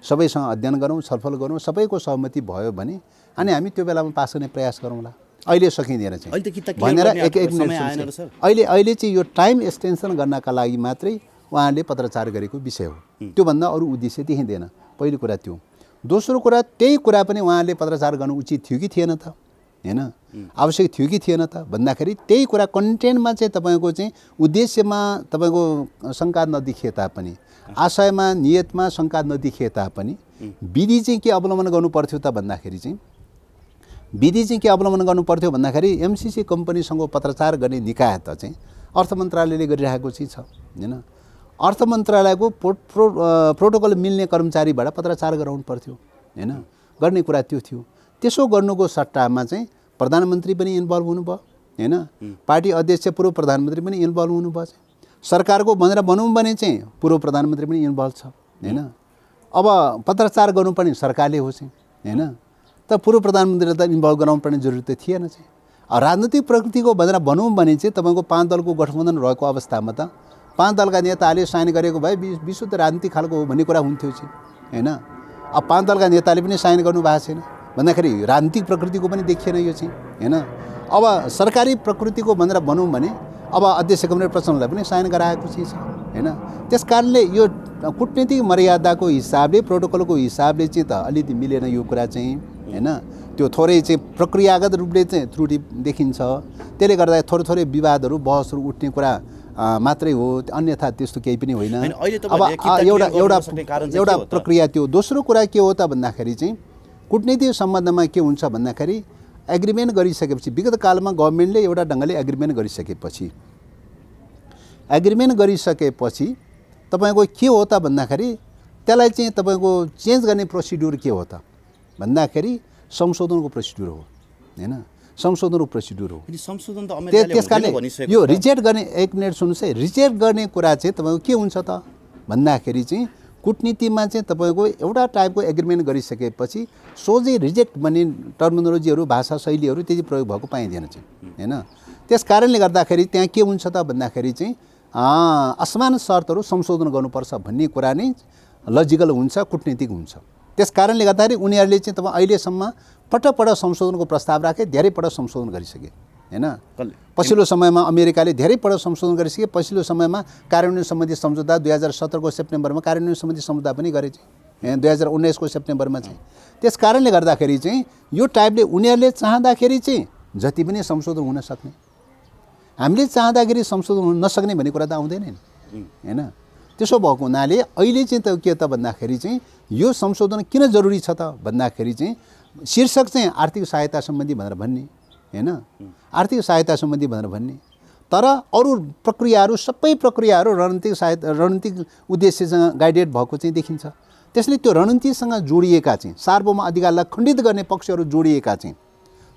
सबैसँग अध्ययन गरौँ, छलफल गरौँ, सबैको सहमति भयो भने अनि हामी त्यो बेलामा पास गर्ने प्रयास गरौँला। अहिले सकिँदैन चाहिँ भनेर एक अहिले चाहिँ यो टाइम एक्सटेन्सन गर्नका लागि मात्रै उहाँले पत्रचार गरेको विषय हो, त्योभन्दा अरू उद्देश्य देखिँदैन। पहिलो कुरा त्यो। दोस्रो कुरा त्यही कुरा पनि उहाँले पत्रचार गर्नु उचित थियो कि थिएन त हैन, आवश्यक थियो कि थिएन त भन्दाखेरि त्यही कुरा कन्टेन्टमा चाहिँ तपाईँको चाहिँ उद्देश्यमा तपाईँको शङ्का नदेखिए तापनि, आशयमा नियतमा शङ्का नदेखिए तापनि विधि चाहिँ के अवलम्बन गर्नु पर्थ्यो त भन्दाखेरि चाहिँ विधि चाहिँ के अवलम्बन गर्नु पर्थ्यो भन्दाखेरि एमसिसी कम्पनीसँग पत्रचार गर्ने निकाय त चाहिँ अर्थ मन्त्रालयले गरिरहेको चाहिँ छ हैन। अर्थ मन्त्रालयको प्रोटोकल मिल्ने कर्मचारीबाट पत्रचार गराउनु पर्थ्यो हैन, गर्ने कुरा त्यो थियो। त्यसो गर्नुको सट्टामा चाहिँ प्रधानमन्त्री पनि इन्भल्भ हुनुभयो हैन, पार्टी अध्यक्ष पूर्व प्रधानमन्त्री पनि इन्भल्भ हुनुभयो, सरकारको भनेर भनौँ भने चाहिँ पूर्व प्रधानमन्त्री पनि इन्भल्भ छ हैन। अब पत्रचार गर्नुपर्ने सरकारले हो चाहिँ हैन, त पूर्व प्रधानमन्त्रीलाई त इन्भल्भ गराउनु पर्ने जरुरत त थिएन चाहिँ। राजनीतिक प्रकृतिको भनेर भनौँ भने चाहिँ तपाईँको 5 दलको गठबन्धन रहेको अवस्थामा त 5 दलका नेताले साइन गरेको भए विशुद्ध राजनीतिक खालको हो भन्ने कुरा हुन्थ्यो चाहिँ हैन। अब 5 दलका नेताले पनि साइन गर्नु भएको छैन भन्दाखेरि राजनीतिक प्रकृतिको पनि देखिएन यो चाहिँ हैन। अब सरकारी प्रकृतिको भनेर भनौँ भने अब अध्यक्ष कमरेड प्रचण्डलाई पनि साइन गराएको चाहिँ छ हैन। त्यस कारणले यो कूटनीतिक मर्यादाको हिसाबले, प्रोटोकलको हिसाबले चाहिँ त अलिकति मिलेन यो कुरा चाहिँ हैन। त्यो थोरै चाहिँ प्रक्रियागत रूपले चाहिँ त्रुटि देखिन्छ, त्यसले गर्दा थोरै विवादहरू बहसहरू उठ्ने कुरा मात्रै हो, अन्यथा त्यस्तो केही पनि होइन। अब एउटा प्रक्रिया त्यो। दोस्रो कुरा के हो त भन्दाखेरि चाहिँ कूटनीतिक सम्बन्धमा के हुन्छ भन्दाखेरि एग्रिमेन्ट गरिसकेपछि, विगत कालमा गभर्मेन्टले एउटा ढङ्गले एग्रिमेन्ट गरिसकेपछि तपाईँको के हो त भन्दाखेरि त्यसलाई चाहिँ तपाईँको चेन्ज गर्ने प्रोसिड्युर के हो त भन्दाखेरि संशोधनको प्रोसिड्युर हो हैन, संशोधनको प्रोसिड्युर हो। संशोधन त त्यस कारणले यो रिजेक्ट गर्ने, एक मिनट सुन्नुहोस् है, रिजेक्ट गर्ने कुरा चाहिँ तपाईँको के हुन्छ त भन्दाखेरि चाहिँ कूटनीतिमा चाहिँ तपाईँको एउटा टाइपको एग्रिमेन्ट गरिसकेपछि सोझै रिजेक्ट भन्ने टर्मिनोलोजीहरू, भाषा शैलीहरू त्यति प्रयोग भएको पाइँदैन चाहिँ हैन। त्यस कारणले गर्दाखेरि त्यहाँ के हुन्छ त भन्दाखेरि चाहिँ असमान शर्तहरू संशोधन गर्नुपर्छ भन्ने कुरा नै लजिकल हुन्छ, कूटनीतिक हुन्छ। त्यस कारणले गर्दाखेरि उनीहरूले चाहिँ तपाईँ अहिलेसम्म पटक संशोधनको प्रस्ताव राखे, धेरै पटक संशोधन गरिसके हैन। पछिल्लो समयमा अमेरिकाले धेरै पटक संशोधन गरिसके, पछिल्लो समयमा कार्यान्वयन सम्बन्धी सम्झौता 2017 को सेप्टेम्बरमा कार्यान्वयन सम्बन्धी सम्झौता पनि गरे चाहिँ 2019 को सेप्टेम्बरमा चाहिँ। त्यस कारणले गर्दाखेरि चाहिँ यो टाइपले उनीहरूले चाहँदाखेरि चाहिँ जति पनि संशोधन हुन सक्ने, हामीले चाहँदाखेरि संशोधन हुन नसक्ने भन्ने कुरा त आउँदैन हैन। त्यसो भएको हुनाले अहिले चाहिँ त के त भन्दाखेरि चाहिँ यो संशोधन किन जरुरी छ त भन्दाखेरि चाहिँ शीर्षक चाहिँ आर्थिक सहायता सम्बन्धी भनेर भन्ने हैन, आर्थिक सहायता सम्बन्धी भनेर भन्ने, तर अरू प्रक्रियाहरू, सबै प्रक्रियाहरू रणनीतिक उद्देश्यसँग गाइडेड भएको चाहिँ देखिन्छ। त्यसले त्यो रणनीतिसँग जोडिएका चाहिँ सार्वभौम अधिकारलाई खण्डित गर्ने पक्षहरू जोडिएका चाहिँ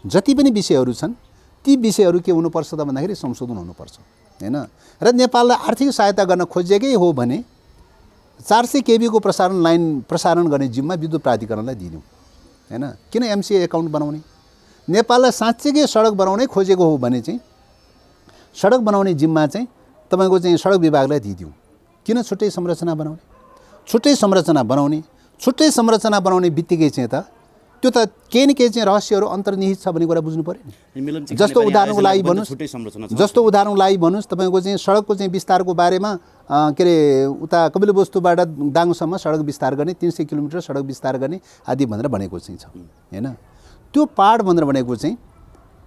जति पनि विषयहरू छन्, ती विषयहरू के हुनुपर्छ त भन्दाखेरि संशोधन हुनुपर्छ हैन। र नेपाललाई आर्थिक सहायता गर्न खोजेकै हो भने 400 kV को प्रसारण गर्ने जिम्मा विद्युत प्राधिकरणलाई दिनु हैन। किन एमसिए एकाउन्ट बनाउने? नेपाललाई साँच्चैकै सडक बनाउनै खोजेको हो भने चाहिँ सडक बनाउने जिम्मा चाहिँ तपाईँको चाहिँ सडक विभागलाई दिदिउँ। किन छुट्टै संरचना बनाउने? छुट्टै संरचना बनाउने बित्तिकै चाहिँ त त्यो त केही न केही चाहिँ रहस्यहरू अन्तर्निहित छ भन्ने कुरा बुझ्नु पऱ्यो नि। जस्तो उदाहरणको लागि भन्नुहोस् तपाईँको चाहिँ सडकको चाहिँ विस्तारको बारेमा के अरे उता कपिलवस्तुबाट दाङसम्म सडक विस्तार गर्ने 300 किलोमिटर सडक विस्तार गर्ने आदि भनेर भनेको चाहिँ छ हैन। त्यो पाहाड भनेर भनेको चाहिँ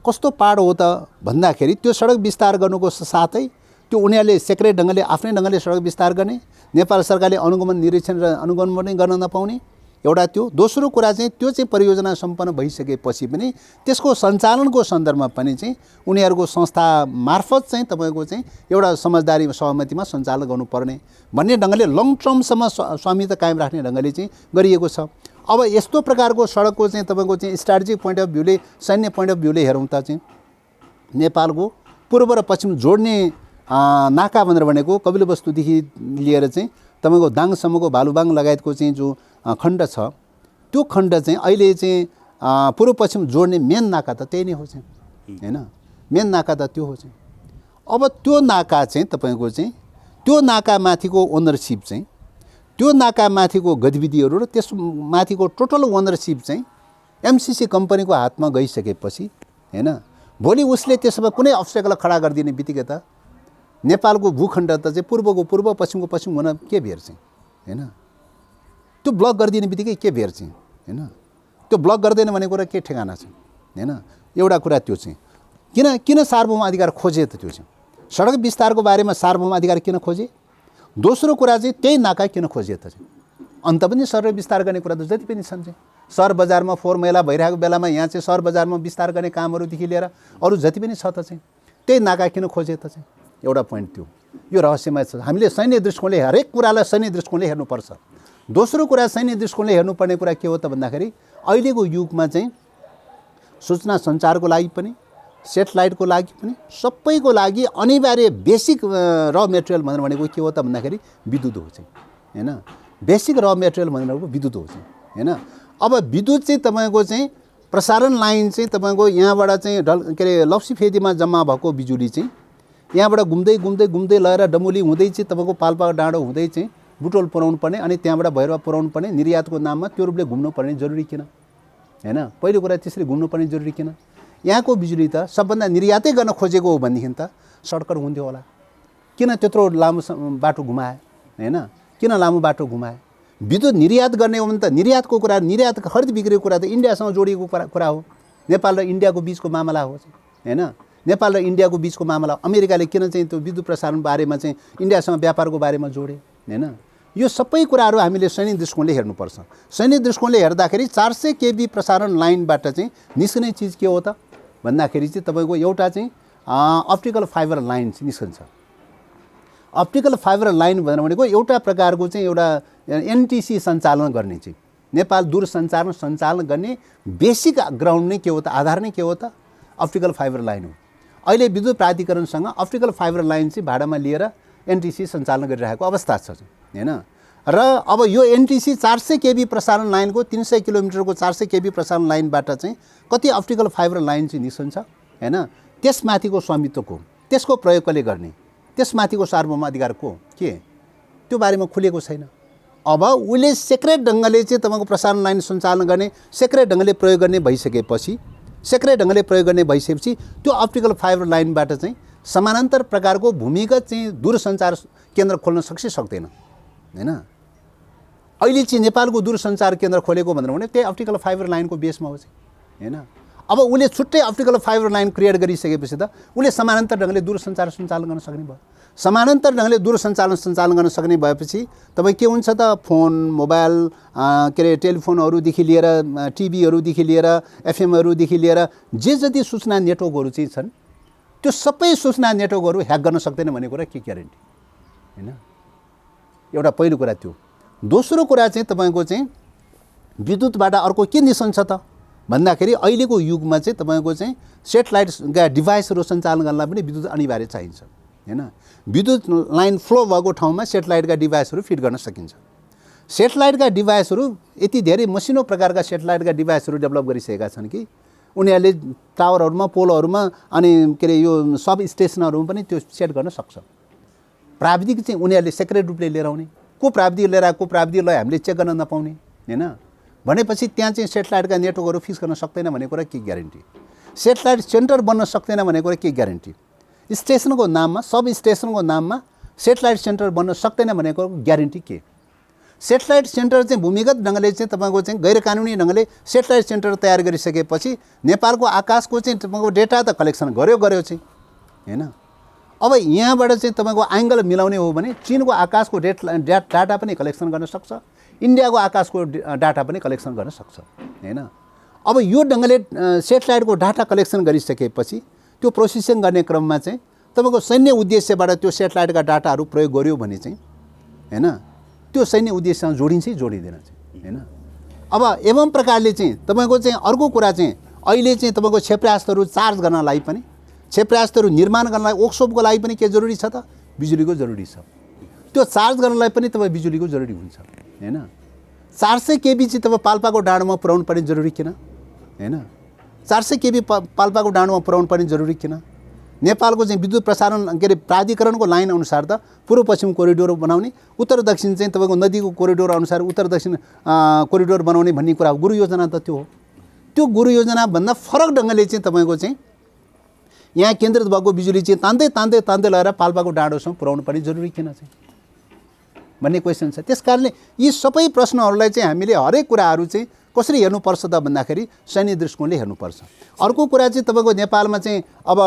कस्तो पाहाड हो त भन्दाखेरि त्यो सडक विस्तार गर्नुको साथै त्यो उनीहरूले सेक्रेट ढङ्गले आफ्नै ढङ्गले सडक विस्तार गर्ने, नेपाल सरकारले अनुगमन निरीक्षण र अनुगमन पनि गर्न नपाउने एउटा त्यो। दोस्रो कुरा चाहिँ त्यो चाहिँ परियोजना सम्पन्न भइसकेपछि पनि त्यसको सञ्चालनको सन्दर्भमा पनि चाहिँ उनीहरूको संस्था मार्फत चाहिँ तपाईँको चाहिँ एउटा समझदारी सहमतिमा सञ्चालन गर्नुपर्ने भन्ने ढङ्गले लङ टर्मसम्म स्वामित्व कायम राख्ने ढङ्गले चाहिँ गरिएको छ। अब यस्तो प्रकारको सडकको चाहिँ तपाईँको चाहिँ स्ट्राटेजिक पोइन्ट अफ भ्यूले सैन्य पोइन्ट अफ भ्यूले हेरौँ त चाहिँ नेपालको पूर्व र पश्चिम जोड्ने नाका भनेर भनेको कपिलवस्तुदेखि लिएर चाहिँ तपाईँको दाङसम्मको भालुबाङ लगायतको चाहिँ जो खण्ड छ त्यो खण्ड चाहिँ अहिले चाहिँ पूर्व पश्चिम जोड्ने मेन नाका त त्यही नै हो चाहिँ हैन। मेन नाका त त्यो हो चाहिँ। अब त्यो नाका चाहिँ तपाईँको चाहिँ त्यो नाकामाथिको ओनरसिप चाहिँ त्यो नाकामाथिको गतिविधिहरू र त्यस माथिको टोटल ओनरसिप चाहिँ एमसिसी कम्पनीको हातमा गइसकेपछि हैन भोलि उसले त्यसमा कुनै अब्स्टेकल खडा गरिदिने बित्तिकै त नेपालको भूखण्ड त चाहिँ पूर्वको पूर्व पश्चिमको पश्चिम हुन के भेर चाहिँ हैन। त्यो ब्लक गरिदिने बित्तिकै के भेर चाहिँ हैन। त्यो ब्लक गर्दैन भन्ने कुरा के ठेगाना छ हैन। एउटा कुरा त्यो चाहिँ किन सार्वभौम अधिकार खोजे त त्यो चाहिँ सडक विस्तारको बारेमा सार्वभौम अधिकार किन खोजे। दोस्रो कुरा चाहिँ त्यही नाका किन खोजे त चाहिँ अन्त पनि सडक विस्तार गर्ने कुरा त जति पनि छन् चाहिँ सहर बजारमा फोहोर मैला भइरहेको बेलामा यहाँ चाहिँ सहर बजारमा विस्तार गर्ने कामहरूदेखि लिएर अरू जति पनि छ त चाहिँ त्यही नाका किन खोजे त चाहिँ एउटा पोइन्ट त्यो यो रहस्यमय छ। हामीले सैन्य दृष्टिकोणले हरेक कुरालाई सैन्य दृष्टिकोणले हेर्नुपर्छ। दोस्रो कुरा सैन्य दृष्टिकोणले हेर्नुपर्ने कुरा के हो त भन्दाखेरि अहिलेको युगमा चाहिँ सूचना सञ्चारको लागि पनि सेटेलाइटको लागि पनि सबैको लागि अनिवार्य बेसिक र मेटेरियल भनेर भनेको के हो त भन्दाखेरि विद्युत हो चाहिँ हैन। बेसिक र मेटेरियल भनेको विद्युत हो चाहिँ हैन। अब विद्युत चाहिँ तपाईँको चाहिँ प्रसारण लाइन चाहिँ तपाईँको यहाँबाट चाहिँ के अरे लप्सीफेदीमा जम्मा भएको बिजुली चाहिँ यहाँबाट घुम्दै घुम्दै घुम्दै लगेर डमोली हुँदै चाहिँ तपाईँको पाल्पा डाँडो हुँदै चाहिँ बुटोल पुऱ्याउनु पर्ने अनि त्यहाँबाट भैरवा पुऱ्याउनु पर्ने निर्यातको नाममा त्यो रूपले घुम्नु पर्ने जरुरी किन हैन। पहिलो कुरा त्यसरी घुम्नु पर्ने जरुरी किन। यहाँको बिजुली त सबभन्दा निर्यातै गर्न खोजेको हो भनेदेखि त सडकहरू हुन्थ्यो होला। किन त्यत्रो लामो बाटो घुमाए हैन। किन लामो बाटो घुमाए। विद्युत निर्यात गर्ने हो भने त निर्यातको कुरा निर्यात खरिद बिक्रीको कुरा त इन्डियासँग जोडिएको कुरा हो। नेपाल र इन्डियाको बिचको मामला हो हैन। नेपाल र इन्डियाको बिचको मामला अमेरिकाले किन चाहिँ त्यो विद्युत प्रसारण बारेमा चाहिँ इन्डियासँग व्यापारको बारेमा जोडे हैन। यो सबै कुराहरू हामीले सैन्य दृष्टिकोणले हेर्नुपर्छ। सैन्य दृष्टिकोणले हेर्दाखेरि 400 केबी प्रसारण लाइनबाट चाहिँ निस्कने चिज के हो त भन्दाखेरि चाहिँ तपाईँको एउटा चाहिँ अप्टिकल फाइबर लाइन चाहिँ निस्कन्छ। अप्टिकल फाइबर लाइन भनेको एउटा प्रकारको चाहिँ एउटा एनटिसी सञ्चालन गर्ने चाहिँ नेपाल दूरसञ्चार सञ्चालन गर्ने बेसिक ग्राउन्ड नै के हो त आधार नै के हो त अप्टिकल फाइबर लाइन हो। अहिले विद्युत प्राधिकरणसँग अप्टिकल फाइबर लाइन चाहिँ भाडामा लिएर एनटिसी सञ्चालन गरिरहेको अवस्था छ हैन। र अब यो एनटिसी 400 केबी प्रसारण लाइनको 300 किलोमिटरको 400 केबी प्रसारण लाइनबाट चाहिँ कति अप्टिकल फाइबर लाइन चाहिँ निस्कन्छ हैन। त्यसमाथिको स्वामित्वको त्यसको प्रयोग कसले गर्ने त्यसमाथिको सार्वभौम अधिकारको के त्यो बारेमा खुलेको छैन। अब उसले सेक्रेट ढङ्गले चाहिँ तपाईँको प्रसारण लाइन सञ्चालन गर्ने सेक्रेट ढङ्गले प्रयोग गर्ने भइसकेपछि त्यो अप्टिकल फाइबर लाइनबाट चाहिँ समानान्तर प्रकारको भूमिगत चाहिँ दूरसञ्चार केन्द्र खोल्न सक्दैन हैन। अहिले चाहिँ नेपालको दूरसञ्चार केन्द्र खोलेको भनेर भने त्यही अप्टिकल फाइबर लाइनको बेसमा हो चाहिँ हैन। अब उसले छुट्टै अप्टिकल फाइबर लाइन क्रिएट गरिसकेपछि त उसले समानान्तर ढङ्गले दूरसञ्चार सञ्चालन गर्न सक्ने भयो। समानान्तर ढङ्गले दूरसञ्चार सञ्चालन गर्न सक्ने भएपछि तपाईँ के हुन्छ त फोन मोबाइल के अरे टेलिफोनहरूदेखि लिएर टिभीहरूदेखि लिएर एफएमहरूदेखि लिएर जे जति सूचना नेटवर्कहरू चाहिँ छन् त्यो सबै सूचना नेटवर्कहरू ह्याक गर्न सक्दैन भन्ने कुरा के ग्यारेन्टी हैन। एउटा पहिलो कुरा त्यो। दोस्रो कुरा चाहिँ तपाईँको चाहिँ विद्युतबाट अर्को के निस्कन्छ त भन्दाखेरि अहिलेको युगमा चाहिँ तपाईँको चाहिँ सेटेलाइटका डिभाइसहरू सञ्चालन गर्नलाई पनि विद्युत अनिवार्य चाहिन्छ हैन। विद्युत लाइन फ्लो भएको ठाउँमा सेटेलाइटका डिभाइसहरू फिट गर्न सकिन्छ। सेटेलाइटका डिभाइसहरू यति धेरै मसिनो प्रकारका सेटेलाइटका डिभाइसहरू डेभलप गरिसकेका छन् कि उनीहरूले टावरहरूमा पोलहरूमा अनि के अरे यो सब स्टेसनहरूमा पनि त्यो सेट गर्न सक्छ। प्राविधिक चाहिँ उनीहरूले सेक्रेट रूपले लिएर आउने को प्राविधिक लिएर आएको प्राविधिकलाई हामीले चेक गर्न नपाउने हैन। भनेपछि त्यहाँ चाहिँ सेटेलाइटका नेटवर्कहरू फिक्स गर्न सक्दैन भन्ने कुरा के ग्यारेन्टी? सेटेलाइट सेन्टर बन्न सक्दैन भन्ने कुरा के ग्यारेन्टी? स्टेसनको नाममा, सब स्टेसनको नाममा सेटेलाइट सेन्टर बन्न सक्दैन भन्ने कुराको ग्यारेन्टी के? सेटेलाइट सेन्टर चाहिँ भूमिगत ढङ्गले चाहिँ तपाईँको चाहिँ गैर कानुनी ढङ्गले सेटेलाइट सेन्टर तयार गरिसकेपछि नेपालको आकाशको चाहिँ तपाईँको डेटा त कलेक्सन गर्यो चाहिँ हैन। अब यहाँबाट चाहिँ तपाईँको एङ्गल मिलाउने हो भने चीनको आकाशको डाटा पनि कलेक्सन गर्न सक्छ, इन्डियाको आकाशको डाटा पनि कलेक्सन गर्न सक्छ हैन। अब यो ढङ्गले सेटेलाइटको डाटा कलेक्सन गरिसकेपछि त्यो प्रोसेसिङ गर्ने क्रममा चाहिँ तपाईँको सैन्य उद्देश्यबाट त्यो सेटेलाइटका डाटाहरू प्रयोग गर्यो भने चाहिँ हैन त्यो सैन्य उद्देश्यसँग जोडिन्छ जोडिँदैन चाहिँ हैन। अब एवं प्रकारले चाहिँ तपाईँको चाहिँ अर्को कुरा चाहिँ अहिले चाहिँ तपाईँको क्षेपणास्त्रहरू चार्ज गर्नलाई पनि, क्षेपणास्त्रहरू निर्माण गर्नलाई वर्कसपको लागि पनि के जरुरी छ त? बिजुलीको जरुरी छ। त्यो चार्ज गर्नलाई पनि तपाईँ बिजुलीको जरुरी हुन्छ हैन। 400 केबी चाहिँ तपाईँ पाल्पाको डाँडोमा पुर्याउनु पर्ने जरुरी किन हैन? 400 केबी पाल्पाको डाँडोमा पुर्याउनु पर्ने जरुरी किन? नेपालको चाहिँ विद्युत प्रसारण के अरे प्राधिकरणको लाइन अनुसार त पूर्व पश्चिम कोरिडोर बनाउने, उत्तर दक्षिण चाहिँ तपाईँको नदीको कोरिडोर अनुसार उत्तर दक्षिण कोरिडोर बनाउने भन्ने कुरा गुरु योजना त त्यो हो। त्यो गुरु योजनाभन्दा फरक ढङ्गले चाहिँ तपाईँको चाहिँ यहाँ केन्द्रित भएको बिजुली चाहिँ तान्दै लगेर पाल्पाको डाँडोसम्म पुर्याउनु पर्ने जरुरी किन चाहिँ भन्ने क्वेसन छ। त्यस कारणले यी सबै प्रश्नहरूलाई चाहिँ हामीले हरेक कुराहरू चाहिँ कसरी हेर्नुपर्छ त भन्दाखेरि सैन्य दृष्टिकोणले हेर्नुपर्छ। अर्को कुरा चाहिँ तपाईँको नेपालमा चाहिँ अब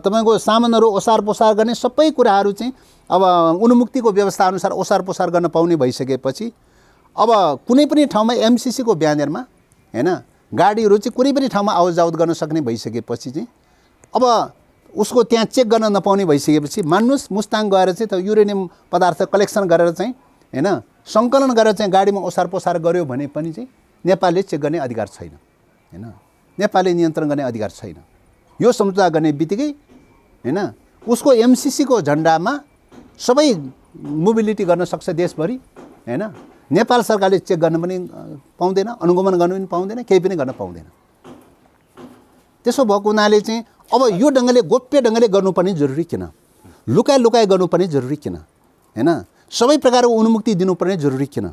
तपाईँको सामानहरू ओसार पोसार गर्ने सबै कुराहरू चाहिँ अब उन्मुक्तिको व्यवस्था अनुसार ओसार पोसार गर्न पाउने भइसकेपछि अब कुनै पनि ठाउँमा एमसिसीको ब्यानरमा हैन गाडीहरू चाहिँ कुनै पनि ठाउँमा आवत जावत गर्न सक्ने भइसकेपछि चाहिँ अब उसको त्यहाँ चेक गर्न नपाउने भइसकेपछि मान्नुस् मुस्ताङ गएर चाहिँ त युरेनियम पदार्थ कलेक्सन गरेर चाहिँ हैन सङ्कलन गरेर चाहिँ गाडीमा ओसार पोसार गर्यो भने पनि चाहिँ नेपालले चेक गर्ने अधिकार छैन हैन। नेपालले नियन्त्रण गर्ने अधिकार छैन। यो सम्झौता गर्ने बित्तिकै हैन उसको एमसिसीको झन्डामा सबै मोबिलिटी गर्न सक्छ देशभरि हैन। नेपाल सरकारले चेक गर्न पनि पाउँदैन, अनुगमन गर्न पनि पाउँदैन, केही पनि गर्न पाउँदैन। त्यसो भएको हुनाले चाहिँ अब यो ढङ्गले गोप्य ढङ्गले गर्नुपर्ने जरुरी किन? लुकाइ गर्नुपर्ने जरुरी किन हैन? सबै प्रकारको उन्मुक्ति दिनुपर्ने जरुरी किन?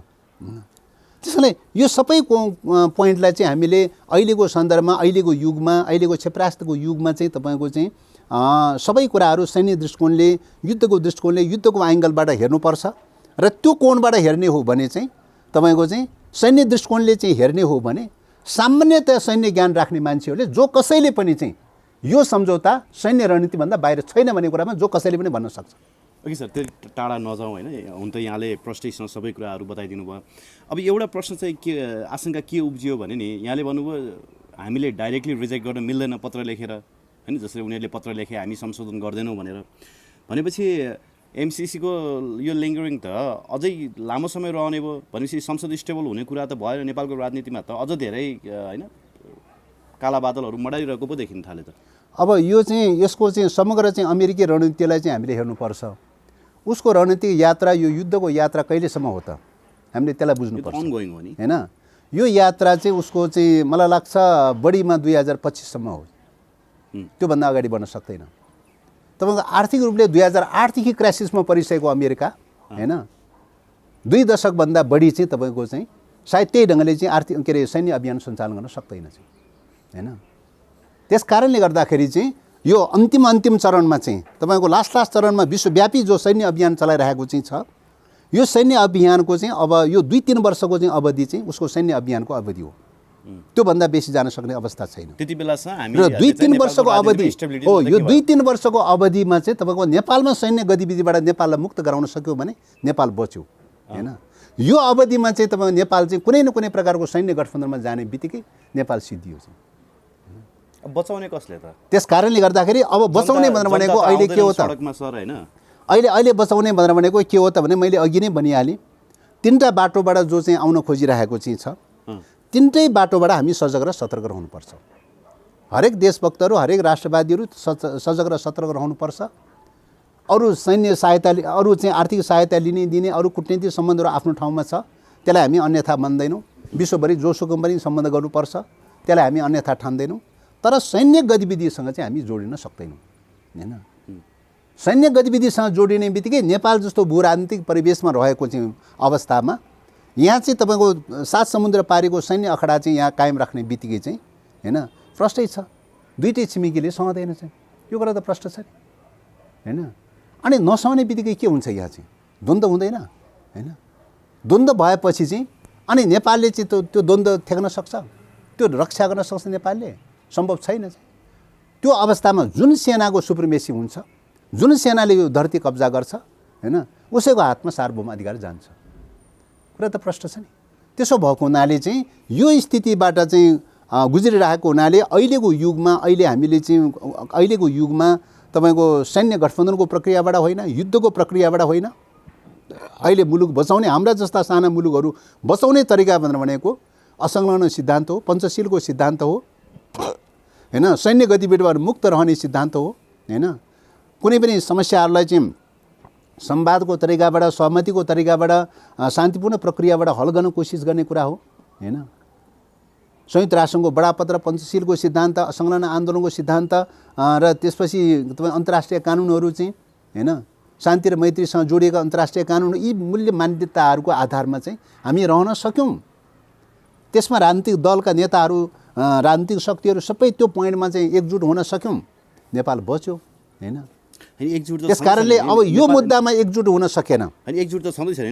त्यसैले यो सबै पोइन्टलाई चाहिँ हामीले अहिलेको सन्दर्भमा, अहिलेको युगमा, अहिलेको क्षेपणास्त्रको युगमा चाहिँ तपाईँको चाहिँ सबै कुराहरू सैन्य दृष्टिकोणले, युद्धको दृष्टिकोणले, युद्धको एङ्गलबाट हेर्नुपर्छ। र त्यो कोणबाट हेर्ने हो भने चाहिँ तपाईँको चाहिँ सैन्य दृष्टिकोणले चाहिँ हेर्ने हो भने सामान्यतया सैन्य ज्ञान राख्ने मान्छेहरूले जो कसैले पनि चाहिँ यो सम्झौता सैन्य रणनीतिभन्दा बाहिर छैन भन्ने कुरामा जो कसैले पनि भन्न सक्छ। ओके सर, त्यो टाढा नजाउँ होइन। हुन त यहाँले प्रष्टैसँग सबै कुराहरू बताइदिनु भयो। अब एउटा प्रश्न चाहिँ के आशंका के उब्जियो भने नि, यहाँले भन्नुभयो हामीले डाइरेक्टली रिजेक्ट गर्न मिल्दैन पत्र लेखेर होइन, जसरी उनीहरूले पत्र लेखे हामी संशोधन गर्दैनौँ भनेर। भनेपछि एमसिसीको यो लिङ्गरिङ त अझै लामो समय रहने भयो भनेपछि संसद स्टेबल हुने कुरा त भएन। नेपालको राजनीतिमा त अझ धेरै होइन काला बादलहरू मडाइरहेको पो देखिन थाले त। अब यो चाहिँ यसको चाहिँ समग्र चाहिँ अमेरिकी रणनीतिलाई चाहिँ हामीले हेर्नुपर्छ। उसको रणनीतिक यात्रा, यो युद्धको यात्रा कहिलेसम्म हो त हामीले त्यसलाई बुझ्नुपर्छ हैन। यो यात्रा चाहिँ उसको चाहिँ मलाई लाग्छ बढीमा 2025सम्म हो, त्योभन्दा अगाडि बढ्न सक्दैन। तपाईँको आर्थिक रूपले 2008देखि क्राइसिसमा परिसकेको अमेरिका हैन 2 दशकभन्दा बढी चाहिँ तपाईँको चाहिँ सायद त्यही ढङ्गले चाहिँ आर्थिक के अरे सैन्य अभियान सञ्चालन गर्न सक्दैन चाहिँ हैन। त्यस कारणले गर्दाखेरि चाहिँ यो अन्तिम चरणमा चाहिँ तपाईँको लास्ट चरणमा विश्वव्यापी जो सैन्य अभियान चलाइरहेको चाहिँ छ, यो सैन्य अभियानको चाहिँ अब यो 2-3 वर्षको चाहिँ अवधि चाहिँ उसको सैन्य अभियानको अवधि हो। त्योभन्दा बेसी जान सक्ने अवस्था छैन। त्यति बेलासम्म हामी र 2-3 वर्षको अवधि हो। यो 2-3 वर्षको अवधिमा चाहिँ तपाईँको नेपालमा सैन्य गतिविधिबाट नेपाललाई मुक्त गराउन सक्यो भने नेपाल बच्यो हैन। यो अवधिमा चाहिँ तपाईँको नेपाल चाहिँ कुनै न कुनै प्रकारको सैन्य गठबन्धनमा जाने बित्तिकै नेपाल सिद्धियो चाहिँ। बचाउने कसले त? त्यस कारणले गर्दाखेरि अब बचाउने भनेको अहिले के हो त सर हैन, अहिले बचाउने भनेको के हो त भने मैले अघि नै भनिहालेँ, 3टा बाटोबाट जो चाहिँ आउन खोजिरहेको चाहिँ छ, 3टै बाटोबाट हामी सजग र सतर्क रहनुपर्छ। हरेक देशभक्तहरू, हरेक राष्ट्रवादीहरू सजग र सतर्क रहनुपर्छ। अरू सैन्य सहायता, अरू चाहिँ आर्थिक सहायता दिने अरू कूटनीतिक सम्बन्धहरू आफ्नो ठाउँमा छ, त्यसलाई हामी अन्यथा मान्दैनौँ। विश्वभरि जोसुकै पनि सम्बन्ध गर्नुपर्छ, त्यसलाई हामी अन्यथा ठान्दैनौँ। तर सैन्य गतिविधिसँग चाहिँ हामी जोडिन सक्दैनौँ हैन। सैन्य गतिविधिसँग जोडिने बित्तिकै नेपाल जस्तो भू राजनीतिक परिवेशमा रहेको चाहिँ अवस्थामा यहाँ चाहिँ तपाईँको 7 समुद्र पारीको सैन्य अखडा चाहिँ यहाँ कायम राख्ने बित्तिकै चाहिँ हैन प्रष्टै छ। दुईटै छिमेकीले सहँदैन चाहिँ, यो कुरा त प्रष्ट छ नि हैन। अनि नसहने बित्तिकै के हुन्छ, यहाँ चाहिँ द्वन्द्व हुँदैन हैन। द्वन्द्व भएपछि चाहिँ अनि नेपालले चाहिँ त्यो द्वन्द्व थ्याक्न सक्छ, त्यो रक्षा गर्न सक्छ नेपालले? सम्भव छैन चाहिँ। त्यो अवस्थामा जुन सेनाको सुप्रिमेसी हुन्छ, जुन सेनाले यो धरती कब्जा गर्छ हैन, उसैको हातमा सार्वभौम अधिकार जान्छ। कुरा त प्रष्ट छ नि। त्यसो भएको हुनाले चाहिँ यो स्थितिबाट चाहिँ गुज्रिरहेको हुनाले अहिलेको युगमा तपाईँको सैन्य गठबन्धनको प्रक्रियाबाट होइन, युद्धको प्रक्रियाबाट होइन, अहिले मुलुक बचाउने हाम्रा जस्ता साना मुलुकहरू बचाउने तरिका भनेको असंलग्न सिद्धान्त हो, पञ्चशीलको सिद्धान्त हो हैन, सैन्य गतिविधिबाट मुक्त रहने सिद्धान्त हो हैन। कुनै पनि समस्याहरूलाई चाहिँ संवादको तरिकाबाट, सहमतिको तरिकाबाट, शान्तिपूर्ण प्रक्रियाबाट हल गर्न कोसिस गर्ने कुरा हो हैन। संयुक्त राष्ट्रसङ्घको बडापत्र, पञ्चशीलको सिद्धान्त, असंलग्न आन्दोलनको सिद्धान्त र त्यसपछि तपाईँ अन्तर्राष्ट्रिय कानुनहरू चाहिँ हैन, शान्ति र मैत्रीसँग जोडिएका अन्तर्राष्ट्रिय कानुन, यी मूल्य मान्यताहरूको आधारमा चाहिँ हामी रहन सक्यौँ। त्यसमा राजनीतिक दलका नेताहरू, राजनीतिक शक्तिहरू सबै त्यो पोइन्टमा चाहिँ एकजुट हुन सक्यौँ, नेपाल बच्यो हैन। त्यस कारणले अब यो मुद्दामा एकजुट हुन सकेन,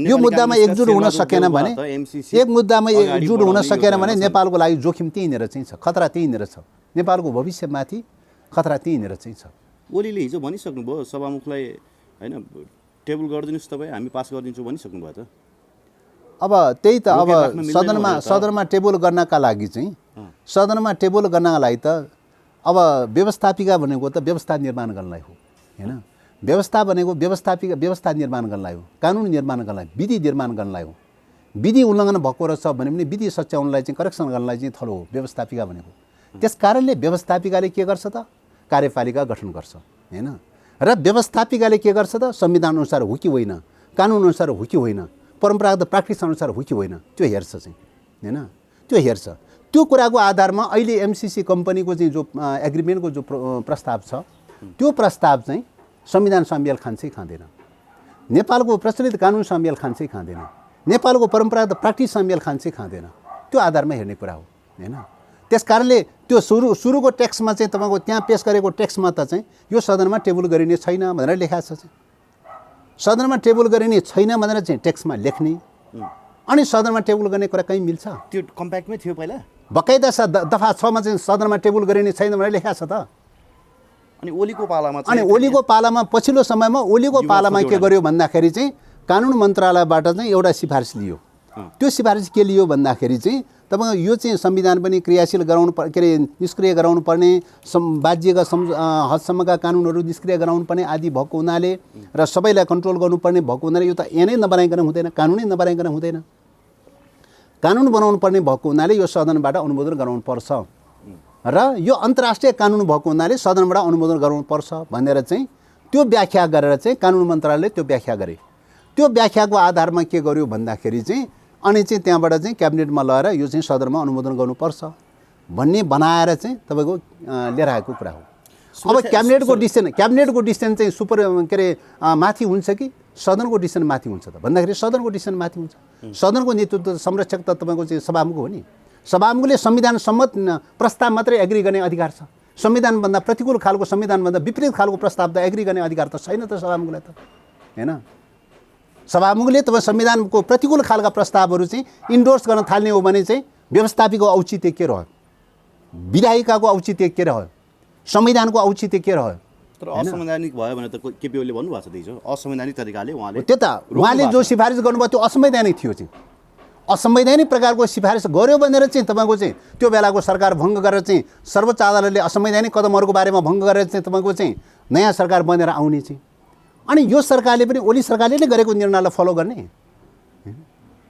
यो मुद्दामा एकजुट हुन सकेन भने, एक मुद्दामा एकजुट हुन सकेन भने नेपालको लागि जोखिम त्यहीँनिर चाहिँ छ, खतरा त्यहीँनिर छ, नेपालको भविष्यमाथि खतरा त्यहीँनिर चाहिँ छ। ओलीले हिजो भनिसक्नुभयो सभामुखलाई हैन, टेबल गरिदिनुहोस् तपाईँ, हामी पास गरिदिन्छौँ भनिसक्नुभयो त। अब त्यही त, अब सदनमा टेबल गर्नका लागि चाहिँ, सदनमा टेबल गर्नका लागि त अब व्यवस्थापिका भनेको त व्यवस्था निर्माण गर्नलाई हो हैन। व्यवस्था भनेको व्यवस्था निर्माण गर्नलाई हो, कानुन निर्माण गर्नलाई, विधि निर्माण गर्नलाई हो। विधि उल्लङ्घन भएको रहेछ भने पनि विधि सच्याउनलाई चाहिँ, करेक्सन गर्नलाई चाहिँ थलो हो व्यवस्थापिका भनेको। त्यस कारणले व्यवस्थापिकाले के गर्छ त, कार्यपालिका गठन गर्छ हैन। र व्यवस्थापिकाले के गर्छ त, संविधान अनुसार हो कि होइन, कानुन अनुसार हो कि होइन, परम्परागत प्र्याक्टिस अनुसार हो कि होइन, त्यो हेर्छ चाहिँ हैन, त्यो हेर्छ। त्यो कुराको आधारमा अहिले एमसिसी कम्पनीको चाहिँ जो एग्रिमेन्टको जो प्रस्ताव छ, त्यो प्रस्ताव चाहिँ संविधान सामेल खान्छ खाँदैन, नेपालको प्रचलित कानुन सामेल खान्छ खाँदैन, नेपालको परम्परागत प्र्याक्टिस सामेल खान्छ खाँदैन, त्यो आधारमा हेर्ने कुरा हो हैन। त्यस कारणले त्यो सुरुको टेक्स्टमा चाहिँ तपाईँको त्यहाँ पेश गरेको टेक्स्टमा त चाहिँ यो सदनमा टेबल गरिने छैन भनेर लेखाएको छ चाहिँ, सदनमा टेबल गरिने छैन भनेर चाहिँ टेक्स्टमा लेख्ने, अनि सदनमा टेबल गर्ने कुरा कहीँ मिल्छ? त्यो कम्प्याक्टमै थियो पहिला, बकाइदा दफा 6 मा चाहिँ सदनमा टेबल गरिने छैन भनेर लेखाएको छ त। अनि ओलीको पालामा पछिल्लो समयमा ओलीको पालामा के गर्यो भन्दाखेरि चाहिँ कानुन मन्त्रालयबाट चाहिँ एउटा सिफारिस लियो। त्यो सिफारिस के लियो भन्दाखेरि चाहिँ तपाईँको यो चाहिँ संविधान पनि क्रियाशील गराउनु के अरे निष्क्रिय गराउनु पर्ने, बाज्यका हदसम्मका कानुनहरू निष्क्रिय गराउनु पर्ने आदि भएको हुनाले र सबैलाई कन्ट्रोल गर्नुपर्ने भएको हुनाले यो त एनै नबनाइकन हुँदैन, कानुनै नबनाइकन हुँदैन, कानुन बनाउनु पर्ने भएको हुनाले यो सदनबाट अनुमोदन गराउनु पर्छ र यो अन्तर्राष्ट्रिय कानुन भएको हुनाले सदनबाट अनुमोदन गराउनु पर्छ भनेर चाहिँ त्यो व्याख्या गरेर चाहिँ कानुन मन्त्रालयले त्यो व्याख्या गरे। त्यो व्याख्याको आधारमा के गर्यो भन्दाखेरि चाहिँ अनि चाहिँ त्यहाँबाट चाहिँ क्याबिनेटमा लगेर यो चाहिँ सदनमा अनुमोदन गर्नुपर्छ भन्ने बनाएर चाहिँ तपाईँको लिएर आएको कुरा हो। अब क्याबिनेटको डिसिसन चाहिँ के अरे माथि हुन्छ कि सदनको डिसिसन माथि हुन्छ त भन्दाखेरि सदनको डिसिसन माथि हुन्छ। सदनको नेतृत्व संरक्षक त तपाईँको चाहिँ सभामुख हो नि। सभामुखले संविधान सम्मत प्रस्ताव मात्रै एग्री गर्ने अधिकार छ। संविधानभन्दा प्रतिकूल खालको, संविधानभन्दा विपरीत खालको प्रस्ताव त एग्री गर्ने अधिकार त छैन त सभामुखलाई त हैन। सभामुखले तपाईँ संविधानको प्रतिकूल खालका प्रस्तावहरू चाहिँ इन्डोर्स गर्न थाल्ने हो भने चाहिँ व्यवस्थापिको औचित्य के रह्यो, विधायिकाको औचित्य के रह्यो, संविधानको औचित्य के रह्यो? तर असंवैधानिक भयो भने त केपी ओलीले भन्नुभएको छ हिजो, असंवैधानिक तरिकाले उहाँले जो सिफारिस गर्नुभयो त्यो असंवैधानिक थियो चाहिँ। असंवैधानिक प्रकारको सिफारिस गर्यो भनेर चाहिँ तपाईँको चाहिँ त्यो बेलाको सरकार भङ्ग गरेर चाहिँ सर्वोच्च अदालतले असंवैधानिक कदमहरूको बारेमा भङ्ग गरेर चाहिँ तपाईँको चाहिँ नयाँ सरकार बनेर आउने चाहिँ, अनि यो सरकारले पनि ओली सरकारले नै गरेको निर्णयलाई फलो गर्ने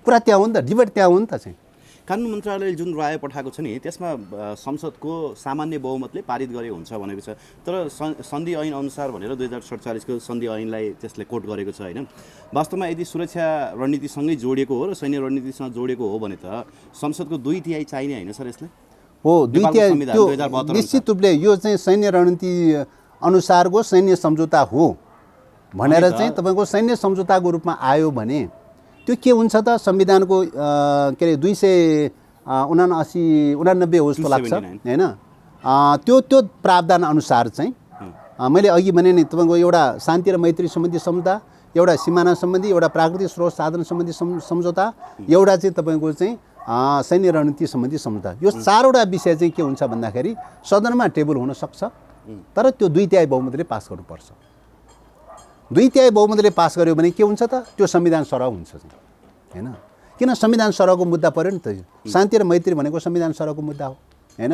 कुरा त्यहाँ हो नि त, डिबेट त्यहाँ हो नि त चाहिँ। कानुन मन्त्रालयले जुन राय पठाएको छ नि त्यसमा संसदको सामान्य बहुमतले पारित गरे हुन्छ भनेको छ। तर सन्धि ऐन अनुसार भनेर 2047 को सन्धि ऐनलाई त्यसले कोट गरेको छ हैन। वास्तवमा यदि सुरक्षा रणनीतिसँगै जोडिएको हो र सैन्य रणनीतिसँग जोडिएको हो भने त संसदको 2/3 चाहिने हैन सर यसले? हो, 2/3 निश्चित रूपले यो चाहिँ सैन्य रणनीति अनुसारको सैन्य सम्झौता हो भनेर चाहिँ तपाईँको सैन्य सम्झौताको रूपमा आयो भने त्यो के हुन्छ त संविधानको के अरे 289 हो जस्तो लाग्छ 279 हैन। त्यो प्रावधान अनुसार चाहिँ मैले अघि भने नि तपाईँको एउटा शान्ति र मैत्री सम्बन्धी सम्झौता, एउटा सिमाना सम्बन्धी, एउटा प्राकृतिक स्रोत साधन सम्बन्धी सम्झौता, एउटा चाहिँ तपाईँको चाहिँ सैन्य रणनीति सम्बन्धी सम्झौता। यो चारवटा विषय चाहिँ के हुन्छ भन्दाखेरि सदनमा टेबल हुन सक्छ, तर त्यो 2/3 बहुमतले पास गर्नुपर्छ। 2/3 बहुमतले पास गर्यो भने के हुन्छ त त्यो संविधान सरह हुन्छ हैन। किन संविधान सरहको मुद्दा पर्यो नि त। शान्ति र मैत्री भनेको संविधान सरहको मुद्दा हो हैन।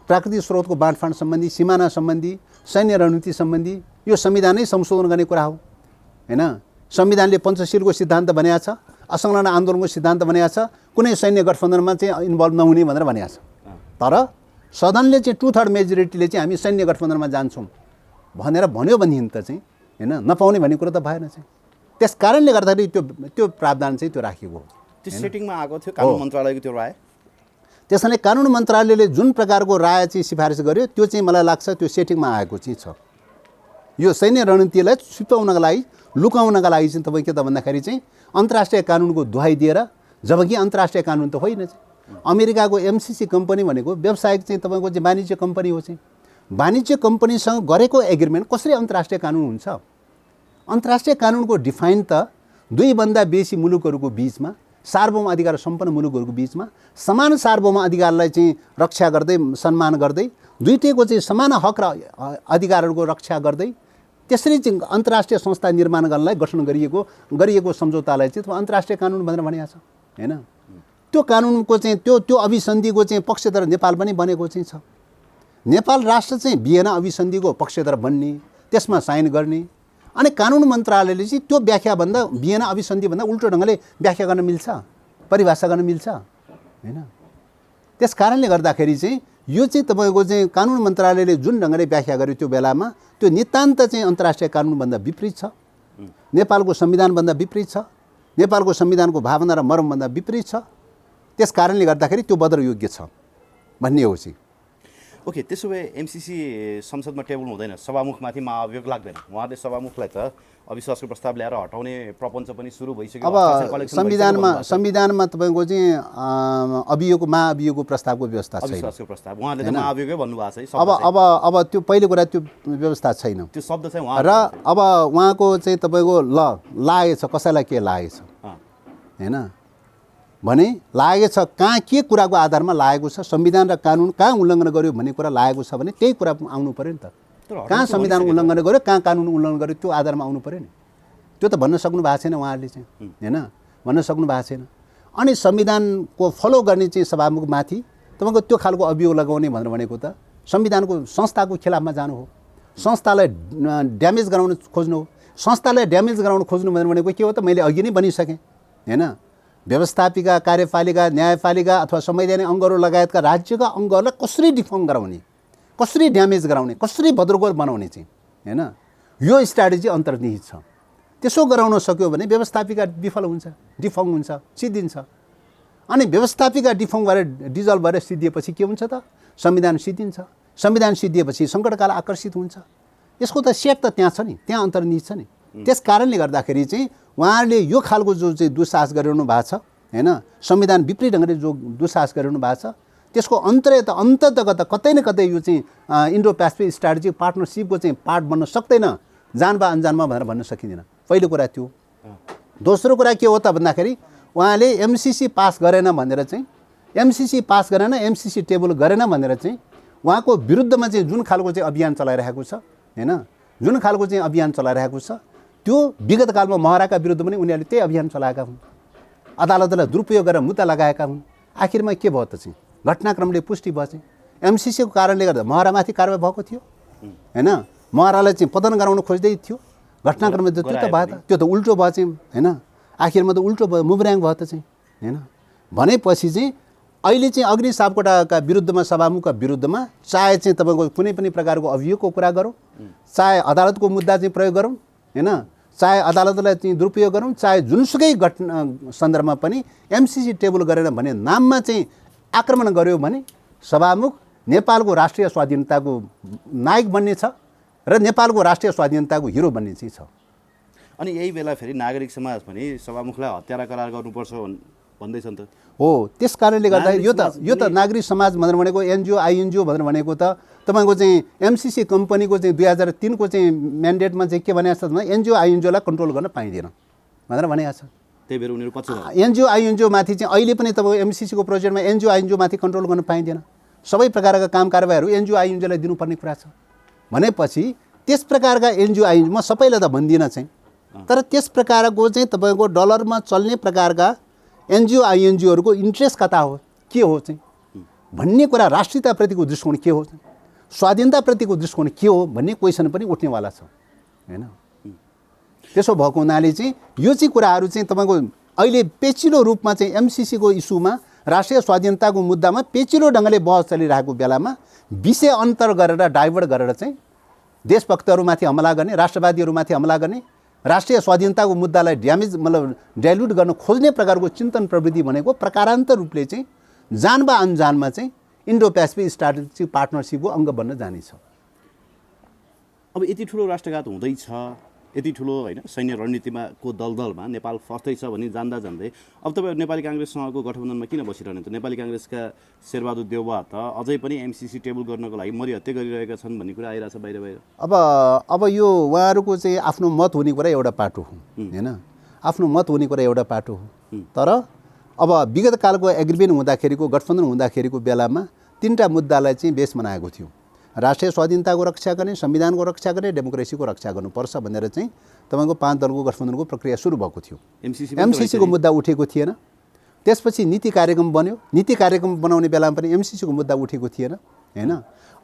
प्राकृतिक स्रोतको बाँडफाँड सम्बन्धी, सिमाना सम्बन्धी, सैन्य रणनीति सम्बन्धी यो संविधानै संशोधन गर्ने कुरा हो हैन। संविधानले पञ्चशीलको सिद्धान्त भनेको छ, असंलग्न आन्दोलनको सिद्धान्त भनेको छ, कुनै सैन्य गठबन्धनमा चाहिँ इन्भल्भ नहुने भनेर भनेको छ। तर सदनले चाहिँ 2/3 मेजोरिटीले चाहिँ हामी सैन्य गठबन्धनमा जान्छौँ भनेर भन्यो भनेदेखि त चाहिँ हैन नपाउने भन्ने कुरा त भएन चाहिँ। त्यस कारणले गर्दाखेरि त्यो प्रावधान चाहिँ त्यो राखिएको हो। त्यो सेटिङमा आएको थियो कानुन मन्त्रालयको त्यो राय। त्यसैले कानुन मन्त्रालयले जुन प्रकारको राय चाहिँ सिफारिस गर्यो त्यो चाहिँ मलाई लाग्छ त्यो सेटिङमा आएको चाहिँ छ। यो सैन्य रणनीतिलाई छुपाउनका लागि, लुकाउनका लागि चाहिँ तपाईँ के त भन्दाखेरि चाहिँ अन्तर्राष्ट्रिय कानुनको दुहाई दिएर, जबकि अन्तर्राष्ट्रिय कानुन त होइन चाहिँ। अमेरिकाको MCC कम्पनी भनेको व्यावसायिक चाहिँ तपाईँको चाहिँ वाणिज्य कम्पनी हो चाहिँ। वाणिज्य कम्पनीसँग गरेको एग्रिमेन्ट कसरी अन्तर्राष्ट्रिय कानुन हुन्छ? अन्तर्राष्ट्रिय कानुनको डिफाइन त 2 भन्दा बेसी मुलुकहरूको बिचमा, सार्वभौम अधिकार सम्पन्न मुलुकहरूको बिचमा समान सार्वभौम अधिकारलाई चाहिँ रक्षा गर्दै, सम्मान गर्दै, दुईटैको चाहिँ समान हक र अधिकारहरूको रक्षा गर्दै त्यसरी चाहिँ अन्तर्राष्ट्रिय संस्था निर्माण गर्नलाई गठन गरिएको सम्झौतालाई चाहिँ अन्तर्राष्ट्रिय कानुन भनेर भनेको छ हैन। त्यो कानुनको चाहिँ त्यो अभिसन्धिको चाहिँ पक्षधर नेपाल पनि बनेको चाहिँ छ। नेपाल राष्ट्र चाहिँ भिएना अभिसन्धिको पक्षधर बन्ने, त्यसमा साइन गर्ने, अनि कानुन मन्त्रालयले चाहिँ त्यो व्याख्याभन्दा भिएना अभिसन्धिभन्दा उल्टो ढङ्गले व्याख्या गर्न मिल्छ, परिभाषा गर्न मिल्छ हैन। त्यस कारणले गर्दाखेरि चाहिँ यो चाहिँ तपाईँको चाहिँ कानुन मन्त्रालयले जुन ढङ्गले व्याख्या गर्यो त्यो बेलामा त्यो नितान्त चाहिँ अन्तर्राष्ट्रिय कानुनभन्दा विपरीत छ, नेपालको संविधानभन्दा विपरीत छ, नेपालको संविधानको भावना र मर्मभन्दा विपरीत छ। त्यस कारणले गर्दाखेरि त्यो बदर्योग्य छ भन्ने हो चाहिँ। ओके, त्यसो भए MCC संसदमा टेबल हुँदैन, सभामुखमाथि महाअभियोग लाग्दैन। उहाँले सभामुखलाई त अविश्वासको प्रस्ताव ल्याएर हटाउने प्रपञ्च पनि सुरु भइसक्यो। अब संविधानमा तपाईँको चाहिँ महाअभियोगको प्रस्तावको व्यवस्था छैन। अविश्वासको प्रस्ताव उहाँले त महाअभियोगै भन्नुभएको छ। अब त्यो पहिले कुरा त्यो व्यवस्था छैन, त्यो शब्द चाहिँ उहाँ र अब उहाँको चाहिँ तपाईँको लागेछ, कसैलाई के लागेछ हैन भने लागेछ, कहाँ के कुराको आधारमा लागेको छ, संविधान र कानुन कहाँ उल्लङ्घन गर्यो भन्ने कुरा लागेको छ भने त्यही कुरा आउनु पऱ्यो नि त। कहाँ संविधान उल्लङ्घन गर्यो, कहाँ कानुन उल्लङ्घन गर्यो, त्यो आधारमा आउनु पऱ्यो नि। त्यो त भन्न सक्नु भएको छैन उहाँहरूले चाहिँ हैन, भन्न सक्नु भएको छैन। अनि संविधानको फलो गर्ने चाहिँ सभामुखमाथि तपाईँको त्यो खालको अभियोग लगाउने भनेर भनेको त संविधानको संस्थाको खिलाफमा जानु हो, संस्थालाई ड्यामेज गराउन खोज्नु हो। संस्थालाई ड्यामेज गराउन खोज्नु भनेको के हो त मैले अघि नै भनिसकेँ हैन। व्यवस्थापिका, कार्यपालिका, न्यायपालिका अथवा संवैधानिक अङ्गहरू लगायतका राज्यका अङ्गहरूलाई कसरी डिफङ गराउने, कसरी ड्यामेज गराउने, कसरी भद्रगोल बनाउने चाहिँ हैन, यो स्ट्राटेजी अन्तर्निहित छ। त्यसो गराउन सक्यो भने व्यवस्थापिका विफल हुन्छ, डिफङ हुन्छ, सिद्धिन्छ। अनि व्यवस्थापिका डिफङ भएर डिजल्भ भएर सिद्धिएपछि के हुन्छ त संविधान सिद्धिन्छ। संविधान सिद्धिएपछि सङ्कटकाल आकर्षित हुन्छ। यसको त सेट त त्यहाँ छ नि, त्यहाँ अन्तर्निहित छ नि। त्यस कारणले गर्दाखेरि चाहिँ उहाँहरूले यो खालको जो चाहिँ दुस्साहस गरिरहनु भएको छ हैन, संविधान विपरीत ढङ्गले जो दुस्साहस गरिरहनु भएको छ त्यसको अन्ततगत कतै न कतै यो चाहिँ इन्डो पेसिफिक स्ट्राटेजिक पार्टनरसिपको चाहिँ पार्ट बन्न सक्दैन, जान वा अनजानमा भनेर भन्न सकिँदैन। पहिलो कुरा त्यो। दोस्रो कुरा के हो त भन्दाखेरि उहाँले MCC पास गरेन भनेर चाहिँ, MCC पास गरेन, MCC टेबल गरेन भनेर चाहिँ उहाँको विरुद्धमा चाहिँ जुन खालको चाहिँ अभियान चलाइरहेको छ हैन, जुन खालको चाहिँ अभियान चलाइरहेको छ त्यो विगत कालमा महराका विरुद्ध पनि उनीहरूले त्यही अभियान चलाएका हुन्, अदालतलाई दुरुपयोग गरेर मुद्दा लगाएका हुन्। आखिरमा के भयो त चाहिँ घटनाक्रमले पुष्टि भयो चाहिँ MCC को कारणले गर्दा महरामाथि कारबाही भएको थियो हैन, महरालाई चाहिँ पतन गराउन खोज्दै थियो। घटनाक्रम त्यो त भयो त, त्यो त उल्टो भयो चाहिँ हैन, आखिरमा त उल्टो भयो, मुबराङ भयो त चाहिँ हैन। भनेपछि चाहिँ अहिले चाहिँ अग्नि सापकोटाका विरुद्धमा, सभामुखका विरुद्धमा चाहे चाहिँ तपाईँको कुनै पनि प्रकारको अभियोगको कुरा गरौँ, चाहे अदालतको मुद्दा चाहिँ प्रयोग गरौँ हैन, चाहे अदालतलाई चाहिँ दुरुपयोग गरौँ, चाहे जुनसुकै घटना सन्दर्भमा पनि MCC टेबल गरेर भने नाममा चाहिँ आक्रमण गर्यो भने सभामुख नेपालको राष्ट्रिय स्वाधीनताको नायक बन्ने छ र नेपालको राष्ट्रिय स्वाधीनताको हिरो बन्ने चाहिँ छ। अनि यही बेला फेरि नागरिक समाज पनि सभामुखलाई हत्यारा करार गर्नुपर्छ भन्दैछन् त। हो, त्यस कारणले गर्दा यो त नागरिक समाज भनेर भनेको एनजिओ आइएनजिओ भनेर भनेको त तपाईँको चाहिँ एमसिसी कम्पनीको चाहिँ 2003 को चाहिँ म्यान्डेटमा चाहिँ के भनेको छ भने एनजिओ आइएनजिओलाई कन्ट्रोल गर्न पाइँदैन भनेर भनेको छ। त्यही भएर उनीहरू पछि एनजिओ आइएनजिओ माथि चाहिँ अहिले पनि तपाईँको एमसिसीको प्रोजेक्टमा एनजिओ आइएनजिओ माथि कन्ट्रोल गर्न पाइँदैन। सबै प्रकारका काम कारबाहीहरू एनजिओ आइएनजिओलाई दिनुपर्ने कुरा छ भनेपछि त्यस प्रकारका एनजिओ आइएनजिओ म सबैलाई त भन्दिनँ चाहिँ, तर त्यस प्रकारको चाहिँ तपाईँको डलरमा चल्ने प्रकारका एनजिओ आइएनजिओहरूको इन्ट्रेस्ट कता हो, के हो चाहिँ भन्ने कुरा, राष्ट्रियताप्रतिको दृष्टिकोण के हो, स्वाधीनताप्रतिको दृष्टिकोण के हो भन्ने क्वेसन पनि उठ्नेवाला छ हैन। त्यसो भएको हुनाले चाहिँ यो चाहिँ कुराहरू चाहिँ तपाईँको अहिले पेचिलो रूपमा चाहिँ एमसिसीको इस्युमा राष्ट्रिय स्वाधीनताको मुद्दामा पेचिलो ढङ्गले बहस चलिरहेको बेलामा विषय अन्तर गरेर डाइभर्ट गरेर चाहिँ देशभक्तहरूमाथि हमला गर्ने, राष्ट्रवादीहरूमाथि हमला गर्ने, राष्ट्रिय स्वाधीनताको मुद्दालाई ड्यामेज मतलब डाइल्युट गर्न खोज्ने प्रकारको चिन्तन प्रवृत्ति भनेको प्रकारान्तर रूपले चाहिँ जान वा अनजानमा चाहिँ इन्डो पेसिफिक स्ट्राटेजिक पार्टनरसिपको अङ्ग बन्न जानेछ। अब यति ठुलो राष्ट्रघात हुँदैछ, यति ठुलो होइन सैन्य रणनीतिमा को दलदलमा नेपाल फस्दैछ भनी जान्दा जान्दै अब तपाईँ नेपाली काङ्ग्रेससँगको गठबन्धनमा किन बसिरहने त? नेपाली काङ्ग्रेसका शेरबहादुर देउवा त अझै पनि एमसिसी टेबल गर्नको लागि मरिहत्या गरिरहेका छन् भन्ने कुरा आइरहेछ बाहिर बाहिर। अब यो उहाँहरूको चाहिँ आफ्नो मत हुने कुरा एउटा पाटो हो हैन, आफ्नो मत हुने कुरा एउटा पाटो हो। तर अब विगत कालको एग्रिमेन्ट हुँदाखेरिको गठबन्धन हुँदाखेरिको बेलामा तीनटा मुद्दालाई चाहिँ बेस बनाएको थियो। राष्ट्रिय स्वाधीनताको रक्षा गर्ने, संविधानको रक्षा गर्ने, डेमोक्रेसीको रक्षा गर्नुपर्छ भनेर चाहिँ तपाईँको 5 दलको गठबन्धनको प्रक्रिया सुरु भएको थियो। एमसिसीको मुद्दा उठेको थिएन। त्यसपछि नीति कार्यक्रम बन्यो, नीति कार्यक्रम बनाउने बेलामा पनि एमसिसीको मुद्दा उठेको थिएन हैन।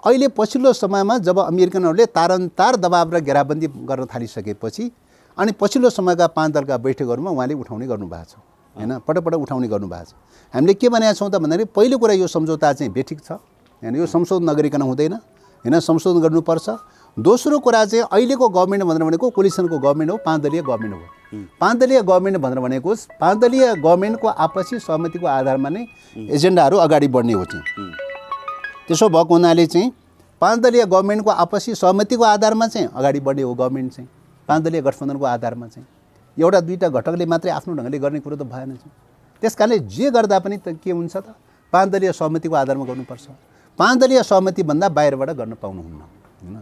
अहिले पछिल्लो समयमा जब अमेरिकनहरूले तारन्तार दबाब र घेराबन्दी गर्न थालिसकेपछि अनि पछिल्लो समयका 5 दलका बैठकहरूमा उहाँले उठाउने गर्नुभएको छ हैन, पटक उठाउने गर्नुभएको छ। हामीले के भनेका छौँ त भन्दाखेरि पहिलो कुरा यो सम्झौता चाहिँ बेठिक छ हैन, यो संशोधन नगरिकन हुँदैन हैन, संशोधन गर्नुपर्छ। दोस्रो कुरा चाहिँ अहिलेको गभर्मेन्ट भनेर भनेको कोलिसनको गभर्मेन्ट हो, 5 दलीय गभर्मेन्ट हो। 5 दलीय गभर्मेन्ट भनेर भनेको 5 दलीय गभर्मेन्टको आपसी सहमतिको आधारमा नै एजेन्डाहरू अगाडि बढ्ने हो चाहिँ। त्यसो भएको हुनाले चाहिँ 5 दलीय गभर्मेन्टको आपसी सहमतिको आधारमा चाहिँ अगाडि बढ्ने हो गभर्मेन्ट चाहिँ। 5 दलीय गठबन्धनको आधारमा चाहिँ एउटा दुईटा घटकले मात्रै आफ्नो ढङ्गले गर्ने कुरो त भएन चाहिँ। त्यसकारणले जे गर्दा पनि त के हुन्छ त 5 दलीय सहमतिको आधारमा गर्नुपर्छ। 5 दलीय सहमतिभन्दा बाहिरबाट गर्न पाउनुहुन्न हैन।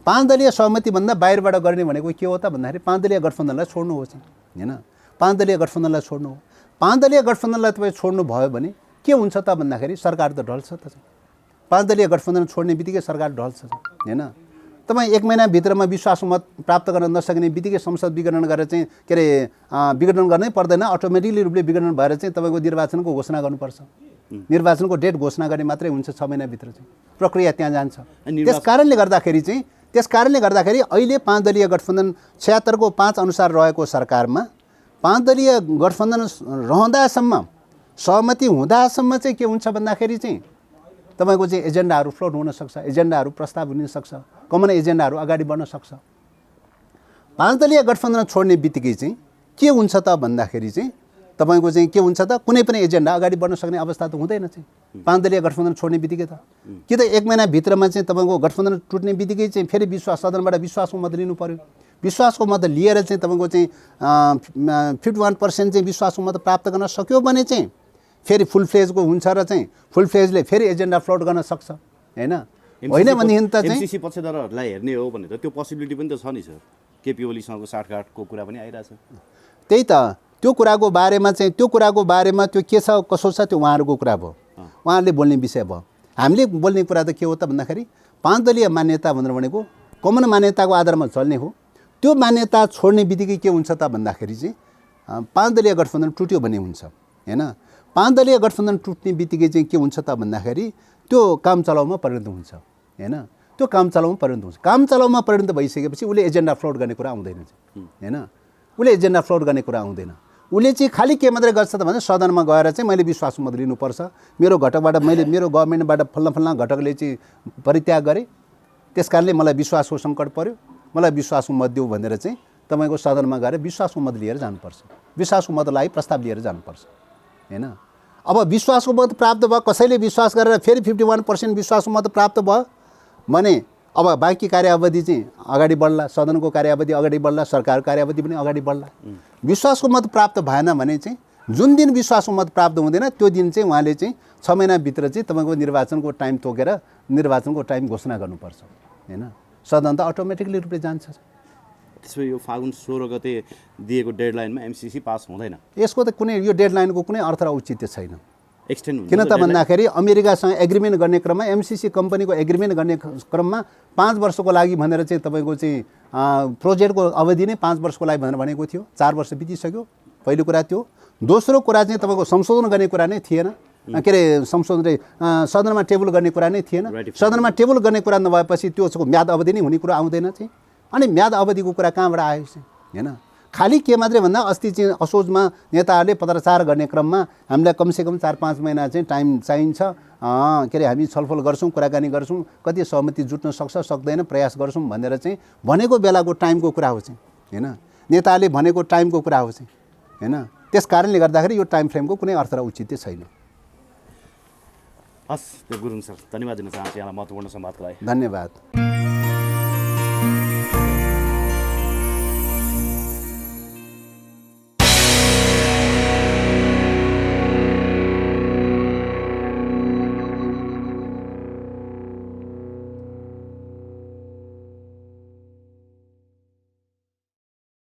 5 दलीय सहमतिभन्दा बाहिरबाट गर्ने भनेको के हो त भन्दाखेरि 5 दलीय गठबन्धनलाई छोड्नु हो चाहिँ हैन। 5 दलीय गठबन्धनलाई छोड्नु हो। 5 दलीय गठबन्धनलाई तपाईँ छोड्नु भयो भने के हुन्छ त भन्दाखेरि सरकार त ढल्छ त चाहिँ। 5 दलीय गठबन्धन छोड्ने बित्तिकै सरकार ढल्छ हैन। तपाईँ 1 महिनाभित्रमा विश्वासको मत प्राप्त गर्न नसक्ने बित्तिकै संसद विघटन गरेर चाहिँ के अरे विघटन गर्नै पर्दैन, अटोमेटिकली रूपले विघटन भएर चाहिँ तपाईँको निर्वाचनको घोषणा गर्नुपर्छ। निर्वाचनको डेट घोषणा गर्ने मात्रै हुन्छ 6 महिनाभित्र चाहिँ प्रक्रिया त्यहाँ जान्छ। त्यस कारणले गर्दाखेरि अहिले 5 दलीय गठबन्धन 76 को 5 अनुसार रहेको सरकारमा 5 दलीय गठबन्धन रहँदासम्म सहमति हुँदासम्म चाहिँ के हुन्छ भन्दाखेरि चाहिँ तपाईँको चाहिँ एजेन्डाहरू फ्लोट हुन सक्छ, एजेन्डाहरू प्रस्ताव हुन सक्छ, कमन एजेन्डाहरू अगाडि बढ्न सक्छ। 5 दलीय गठबन्धन छोड्ने बित्तिकै चाहिँ के हुन्छ त भन्दाखेरि चाहिँ तपाईँको चाहिँ के हुन्छ त कुनै पनि एजेन्डा अगाडि बढ्न सक्ने अवस्था त हुँदैन चाहिँ 5 दलीय गठबन्धन छोड्ने बित्तिकै त। कि त 1 महिनाभित्रमा चाहिँ तपाईँको गठबन्धन टुट्ने बित्तिकै चाहिँ फेरि सदनबाट विश्वासको मत लिनु पर्यो। विश्वासको मत लिएर चाहिँ तपाईँको चाहिँ 51% चाहिँ विश्वासको मत प्राप्त गर्न सक्यो भने चाहिँ फेरि फुल फ्लेजको हुन्छ र चाहिँ फुल फ्लेजले फेरि एजेन्डा फ्लोट गर्न सक्छ हैन। होइन भनेदेखि त चाहिँ एमसिसी पक्षधरहरूलाई हेर्ने हो भने त त्यो पोसिबिलिटी पनि त छ नि सर। केपी ओलीसँगको साठगाँठको कुरा पनि आइरहेछ। त्यही त त्यो कुराको बारेमा त्यो के छ कसो छ त्यो उहाँहरूको कुरा भयो, उहाँहरूले बोल्ने विषय भयो। हामीले बोल्ने कुरा त के हो त भन्दाखेरि 5 दलीय मान्यता भनेर भनेको कमन मान्यताको आधारमा चल्ने हो। त्यो मान्यता छोड्ने बित्तिकै के हुन्छ त भन्दाखेरि चाहिँ 5 दलीय गठबन्धन टुट्यो भन्ने हुन्छ हैन। 5 दलीय गठबन्धन टुट्ने बित्तिकै चाहिँ के हुन्छ त भन्दाखेरि त्यो काम चलाउमा परिणत हुन्छ हैन। त्यो काम चलाउमा परिणत हुन्छ। काम चलाउमा परिणत भइसकेपछि उसले एजेन्डा फ्लोट गर्ने कुरा आउँदैन हैन। उसले एजेन्डा फ्लोट गर्ने कुरा आउँदैन। उसले चाहिँ खालि के मात्रै गर्छ त भने सदनमा गएर चाहिँ मैले विश्वासको मत लिनुपर्छ, मेरो घटकबाट मेरो गभर्मेन्टबाट फल्ना घटकले चाहिँ परित्याग गरेँ, त्यस कारणले मलाई विश्वासको सङ्कट पर्यो, मलाई विश्वासको मत देऊ भनेर चाहिँ तपाईँको सदनमा गएर विश्वासको मत लिएर जानुपर्छ। विश्वासको मतलाई प्रस्ताव लिएर जानुपर्छ हैन। अब विश्वासको मत प्राप्त भयो, कसैले विश्वास गरेर फेरि 51% विश्वासको मत प्राप्त भयो भने अब बाँकी कार्यावधि चाहिँ अगाडि बढ्ला, सदनको कार्यावधि अगाडि बढ्ला, सरकारको कार्यावधि पनि अगाडि बढ्ला। विश्वासको मत प्राप्त भएन भने चाहिँ जुन दिन विश्वासको मत प्राप्त हुँदैन त्यो दिन चाहिँ उहाँले चाहिँ 6 महिनाभित्र चाहिँ तपाईँको निर्वाचनको टाइम तोकेर निर्वाचनको टाइम घोषणा गर्नुपर्छ होइन। सदन त अटोमेटिकली रूपले जान्छ। त्यसपछि यो फागुन 16 गते दिएको डेडलाइनमा एमसिसी पास हुँदैन। यसको त कुनै यो डेडलाइनको कुनै अर्थ र औचित्य छैन। एक्सटेन्ड हुन्छ किन त भन्दाखेरि अमेरिकासँग एग्रिमेन्ट गर्ने क्रममा एमसिसी कम्पनीको एग्रिमेन्ट गर्ने क्रममा 5 वर्षको लागि भनेर चाहिँ तपाईँको चाहिँ प्रोजेक्टको अवधि नै 5 वर्षको लागि भनेर भनेको थियो। 4 वर्ष बितिसक्यो। पहिलो कुरा त्यो। दोस्रो कुरा चाहिँ तपाईँको संशोधन गर्ने कुरा नै थिएन। के अरे संशोधन सदनमा टेबल गर्ने कुरा नै थिएन। सदनमा टेबल गर्ने कुरा नभएपछि त्यो म्याद अवधि नै हुने कुरा आउँदैन चाहिँ। अनि म्याद अवधिको कुरा कहाँबाट आयो चाहिँ होइन। खालि के मात्रै भन्दा अस्ति चाहिँ असोजमा नेताहरूले पत्रचार गर्ने क्रममा हामीलाई कमसेकम 4-5 महिना चाहिँ टाइम चाहिन्छ। के अरे हामी छलफल गर्छौँ, कुराकानी गर्छौँ, कति सहमति जुट्न सक्छ सक्दैन प्रयास गर्छौँ भनेर चाहिँ भनेको बेलाको टाइमको कुरा हो चाहिँ होइन। नेताले भनेको टाइमको कुरा हो चाहिँ होइन। त्यस कारणले गर्दाखेरि यो टाइम फ्रेमको कुनै अर्थ र औचित्य छैन। हस्, त्यो गुरुङ सर, धन्यवाद दिन चाहन्छु यहाँलाई महत्त्वपूर्ण संवादको लागि। धन्यवाद।